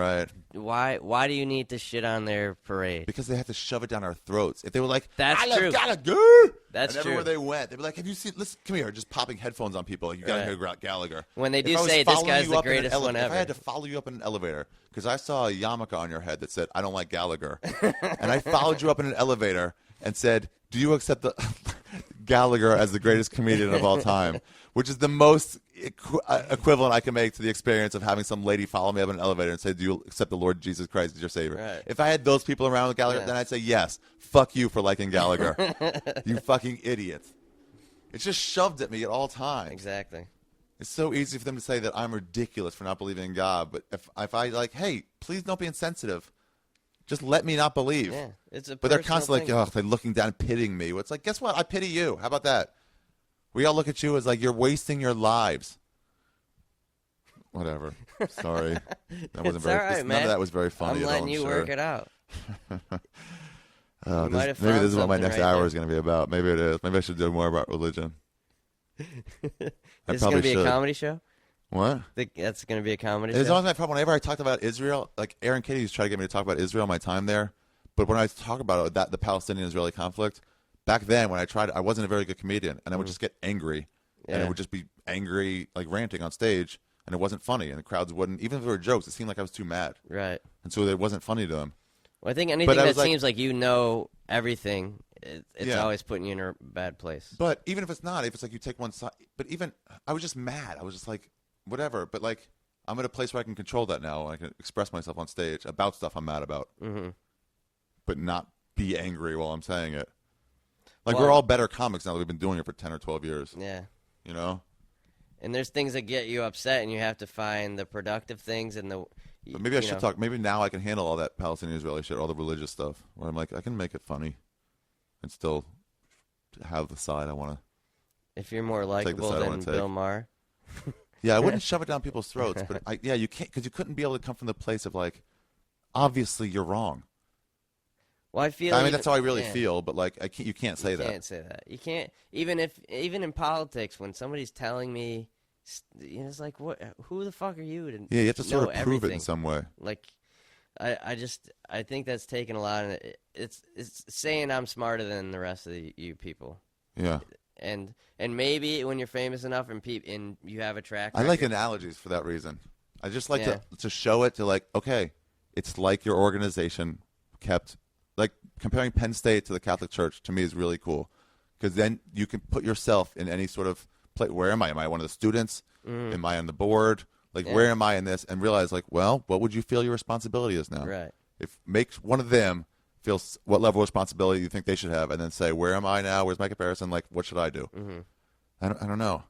Why do you need to shit on their parade? Because they have to shove it down our throats. If they were like, that's I true. love Gallagher. That's and true. Everywhere they went, they'd be like, have you seen? Listen, come here, just popping headphones on people. Like, you gotta hear Gallagher. When they do say this guy's the greatest one ever. If I had to follow you up in an elevator because I saw a yarmulke on your head that said, I don't like Gallagher, and I followed you up in an elevator and said, do you accept the Gallagher as the greatest comedian of all time? Which is the most equivalent I can make to the experience of having some lady follow me up in an elevator and say, do you accept the Lord Jesus Christ as your Savior? Right. If I had those people around with Gallagher, then I'd say, yes, fuck you for liking Gallagher. You fucking idiot. It's just shoved at me at all times. Exactly. It's so easy for them to say that I'm ridiculous for not believing in God. But if I like, hey, please don't be insensitive. Just let me not believe. Yeah, it's a but they're constantly thing. like, oh, they're looking down and pitying me. It's like, guess what? I pity you. How about that? We all look at you as like you're wasting your lives. Whatever. Sorry. That wasn't very. Right, none of that was very funny. I'm letting you work it out. Maybe this is what my next hour is going to be about. Maybe it is. Maybe I should do more about religion. Is this going to be a comedy show? What? That's going to be a comedy show? It's always my problem. Whenever I talked about Israel, like Aaron Kitty used to try to get me to talk about Israel, my time there. But when I talk about the Palestinian-Israeli conflict, back then when I tried, I wasn't a very good comedian, and I would just get angry, and it would just be angry, like ranting on stage, and it wasn't funny, and the crowds wouldn't, even if there were jokes, it seemed like I was too mad. Right. And so it wasn't funny to them. Well, I think anything that seems like you know everything, it's always putting you in a bad place. But even if it's not, if it's like you take one side, but even, I was just mad. I was just like, whatever. But like, I'm at a place where I can control that now. I can express myself on stage about stuff I'm mad about, but not be angry while I'm saying it. Like, we're all better comics now that we've been doing it for 10 or 12 years. Yeah. You know? And there's things that get you upset, and you have to find the productive things and the... But maybe I should talk. Maybe now I can handle all that Palestinian-Israeli shit, all the religious stuff, where I'm like, I can make it funny and still have the side I want to. If you're more likable than Bill Maher. Yeah, I wouldn't shove it down people's throats, but you can't, because you couldn't be able to come from the place of like, obviously you're wrong. Well, I mean, that's how I really feel, but like, you can't say that. You can't say that. You can't, even in politics, when somebody's telling me, it's like, what? Who the fuck are you to you have to sort of prove everything? It in some way. Like, I think that's taken a lot, and it's saying I'm smarter than the rest of you people. Yeah. And maybe when you're famous enough and you have a track record. I like analogies for that reason. I just like to show it to like, okay, it's like your organization kept, like comparing Penn State to the Catholic Church to me is really cool. because then you can put yourself in any sort of place. Where am I? Am I one of the students? Am I on the board? Like, where am I in this? And realize, like, well, what would you feel your responsibility is now? Right. If make one of them feel what level of responsibility you think they should have, and then say, where am I now? Where's my comparison? Like, what should I do? I don't know.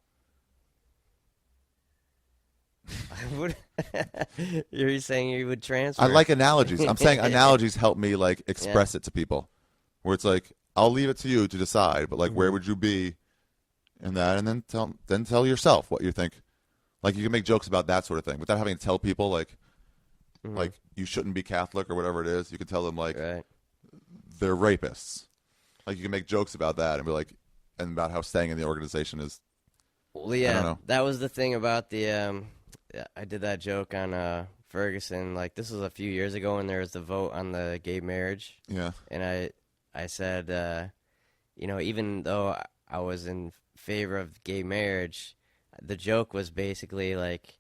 I would. You're saying you would transfer? I like analogies. I'm saying analogies help me like express it to people, where it's like I'll leave it to you to decide, but like where would you be in that, and then tell yourself what you think. Like you can make jokes about that sort of thing without having to tell people like you shouldn't be Catholic or whatever it is. You can tell them like they're rapists. Like you can make jokes about that and be like, and about how staying in the organization is. Well, yeah, that was the thing about the. I did that joke on Ferguson. Like this was a few years ago when there was the vote on the gay marriage. Yeah. And I said, even though I was in favor of gay marriage, the joke was basically like,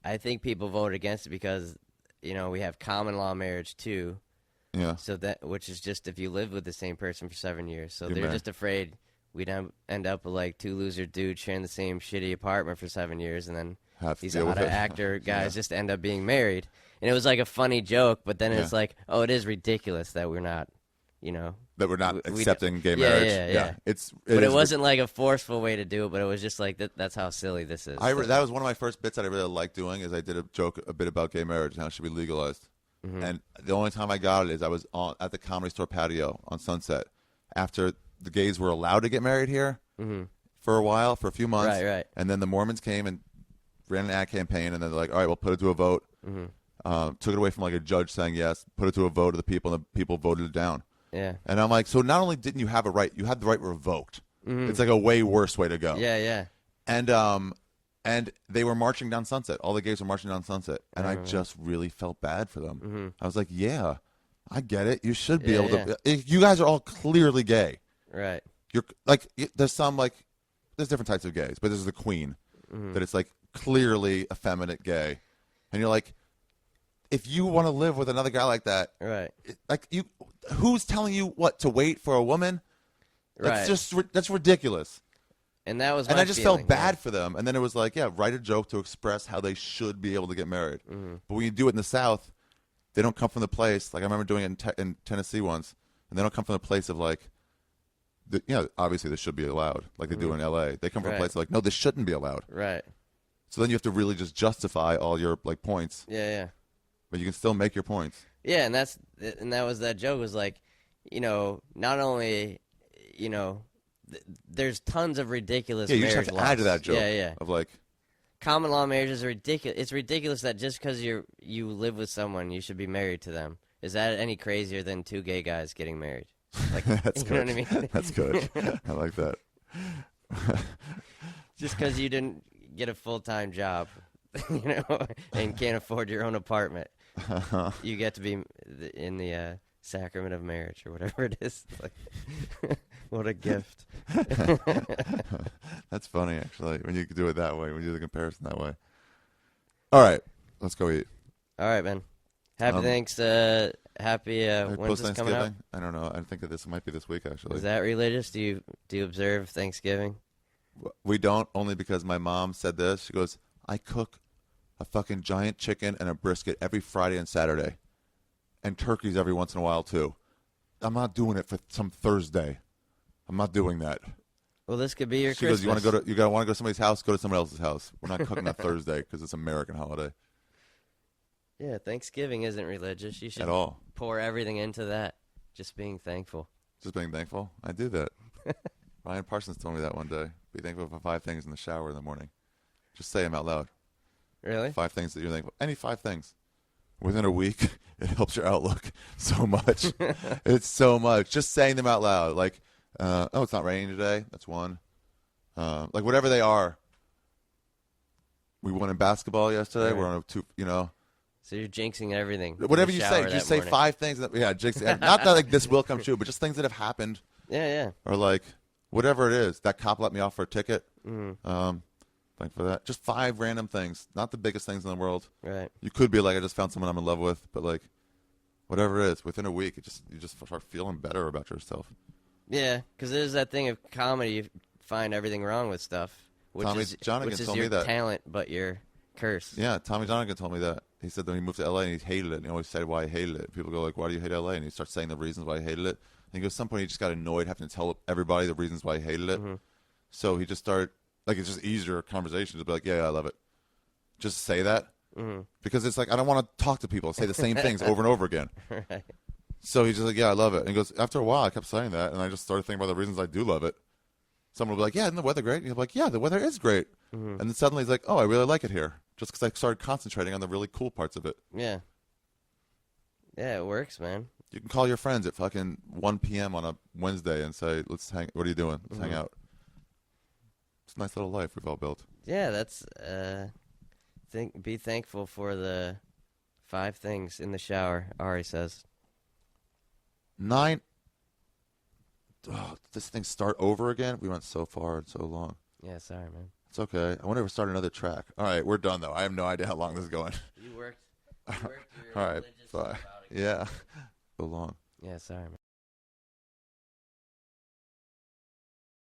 I think people vote against it because, we have common law marriage too. Yeah. So which is just if you live with the same person for 7 years. So You're they're married. just afraid we'd end up with like two loser dudes sharing the same shitty apartment for 7 years, and then these actor guys just end up being married. And it was like a funny joke, but then it's like, oh, it is ridiculous that we're not, that we're not accepting gay marriage. Yeah. But it wasn't like a forceful way to do it, but it was just like that's how silly this is. That was one of my first bits that I really liked doing. Is I did a bit about gay marriage and how it should be legalized. And the only time I got it is I was at the Comedy Store patio on Sunset after the gays were allowed to get married here for a while, for a few months. Right. And then the Mormons came and ran an ad campaign, and then they're like, all right, we'll put it to a vote. Took it away from like a judge saying yes, put it to a vote of the people, and the people voted it down. Yeah. And I'm like, so not only didn't you have a right, you had the right revoked. It's like a way worse way to go. Yeah. And they were marching down Sunset. All the gays were marching down Sunset. And I just really felt bad for them. I was like, yeah, I get it. You should be able to. You guys are all clearly gay. Right. You're like, there's different types of gays, but there's the queen that it's like clearly effeminate gay. And you're like, if you want to live with another guy like that, right? Who's telling you what to wait for a woman? That's ridiculous. And that was, and I just felt bad for them. And then it was like, write a joke to express how they should be able to get married. But when you do it in the South, they don't come from the place. Like I remember doing it in Tennessee once, and they don't come from the place of like, obviously this should be allowed, like they do in L.A. They come from a place of like, no, this shouldn't be allowed. Right. So then you have to really just justify all your like points. Yeah. But you can still make your points. Yeah, and that was that joke was like, not only, there's tons of ridiculous marriage laws. Yeah, you just have to add to that joke. Yeah. Of like, common law marriage is ridiculous. It's ridiculous that just because you live with someone, you should be married to them. Is that any crazier than two gay guys getting married? Like, that's you good. know what I mean? That's good. I like that. Just because you didn't get a full-time job, and can't afford your own apartment, you get to be in the sacrament of marriage or whatever it is. Like, what a gift. That's funny, actually, when you do it that way, when you do the comparison that way. All right, let's go eat. All right, man. Happy when's this coming out? I don't know. I think that this might be this week, actually. Is that religious? Do you observe Thanksgiving? We don't, only because my mom said this. She goes, I cook a fucking giant chicken and a brisket every Friday and Saturday, and turkeys every once in a while too. I'm not doing it for some Thursday. I'm not doing that. Well, this could be your She Christmas. goes, you want to go to somebody's house? Go to someone else's house. We're not cooking that Thursday because it's an American holiday. Yeah, Thanksgiving isn't religious. You should at all pour everything into that. Just being thankful. Just being thankful? I do that. Ryan Parsons told me that one day. Be thankful for 5 things in the shower in the morning. Just say them out loud. Really? 5 things that you're thankful. Any 5 things. Within a week, it helps your outlook so much. It's so much. Just saying them out loud. Like, it's not raining today. That's 1. Like, whatever they are. We won in basketball yesterday. Right. We're on a 2, So you're jinxing everything. Whatever you say. Just say 5 things. Jinxing. Not that like this will come true, but just things that have happened. Yeah. Or like, whatever it is. That cop let me off for a ticket. Thank for that. Just 5 random things. Not the biggest things in the world. Right. You could be like, I just found someone I'm in love with, but like, whatever it is, within a week, you just start feeling better about yourself. Yeah, because there's that thing of comedy. You find everything wrong with stuff, which Tommy is Johnigan told your me that. talent, but your curse. Yeah, Tommy Johnigan told me that. He said that when he moved to LA and he hated it, and he always said why he hated it. People go like, "Why do you hate LA?" And he starts saying the reasons why he hated it. And he goes, "At some point he just got annoyed having to tell everybody the reasons why he hated it." Mm-hmm. So he just started like it's just easier conversation to be like, "Yeah, I love it." Just say that because it's like I don't want to talk to people and say the same things over and over again. Right. So he's just like, "Yeah, I love it." And he goes, after a while, I kept saying that, and I just started thinking about the reasons I do love it. Someone will be like, "Yeah, isn't the weather great?" And he'll be like, "Yeah, the weather is great." And then suddenly he's like, "Oh, I really like it here," just because I started concentrating on the really cool parts of it. Yeah. Yeah, it works, man. You can call your friends at fucking 1 p.m. on a Wednesday and say, "Let's hang. What are you doing? Let's hang out." It's a nice little life we've all built. Yeah, that's be thankful for the 5 things in the shower, Ari says. 9. Oh, did this thing start over again? We went so far and so long. Yeah, sorry, man. It's okay. I wonder if we start another track. All right, we're done though. I have no idea how long this is going. You worked your All right, religious bye. stuff out again. Yeah, so long. Yeah, sorry, man.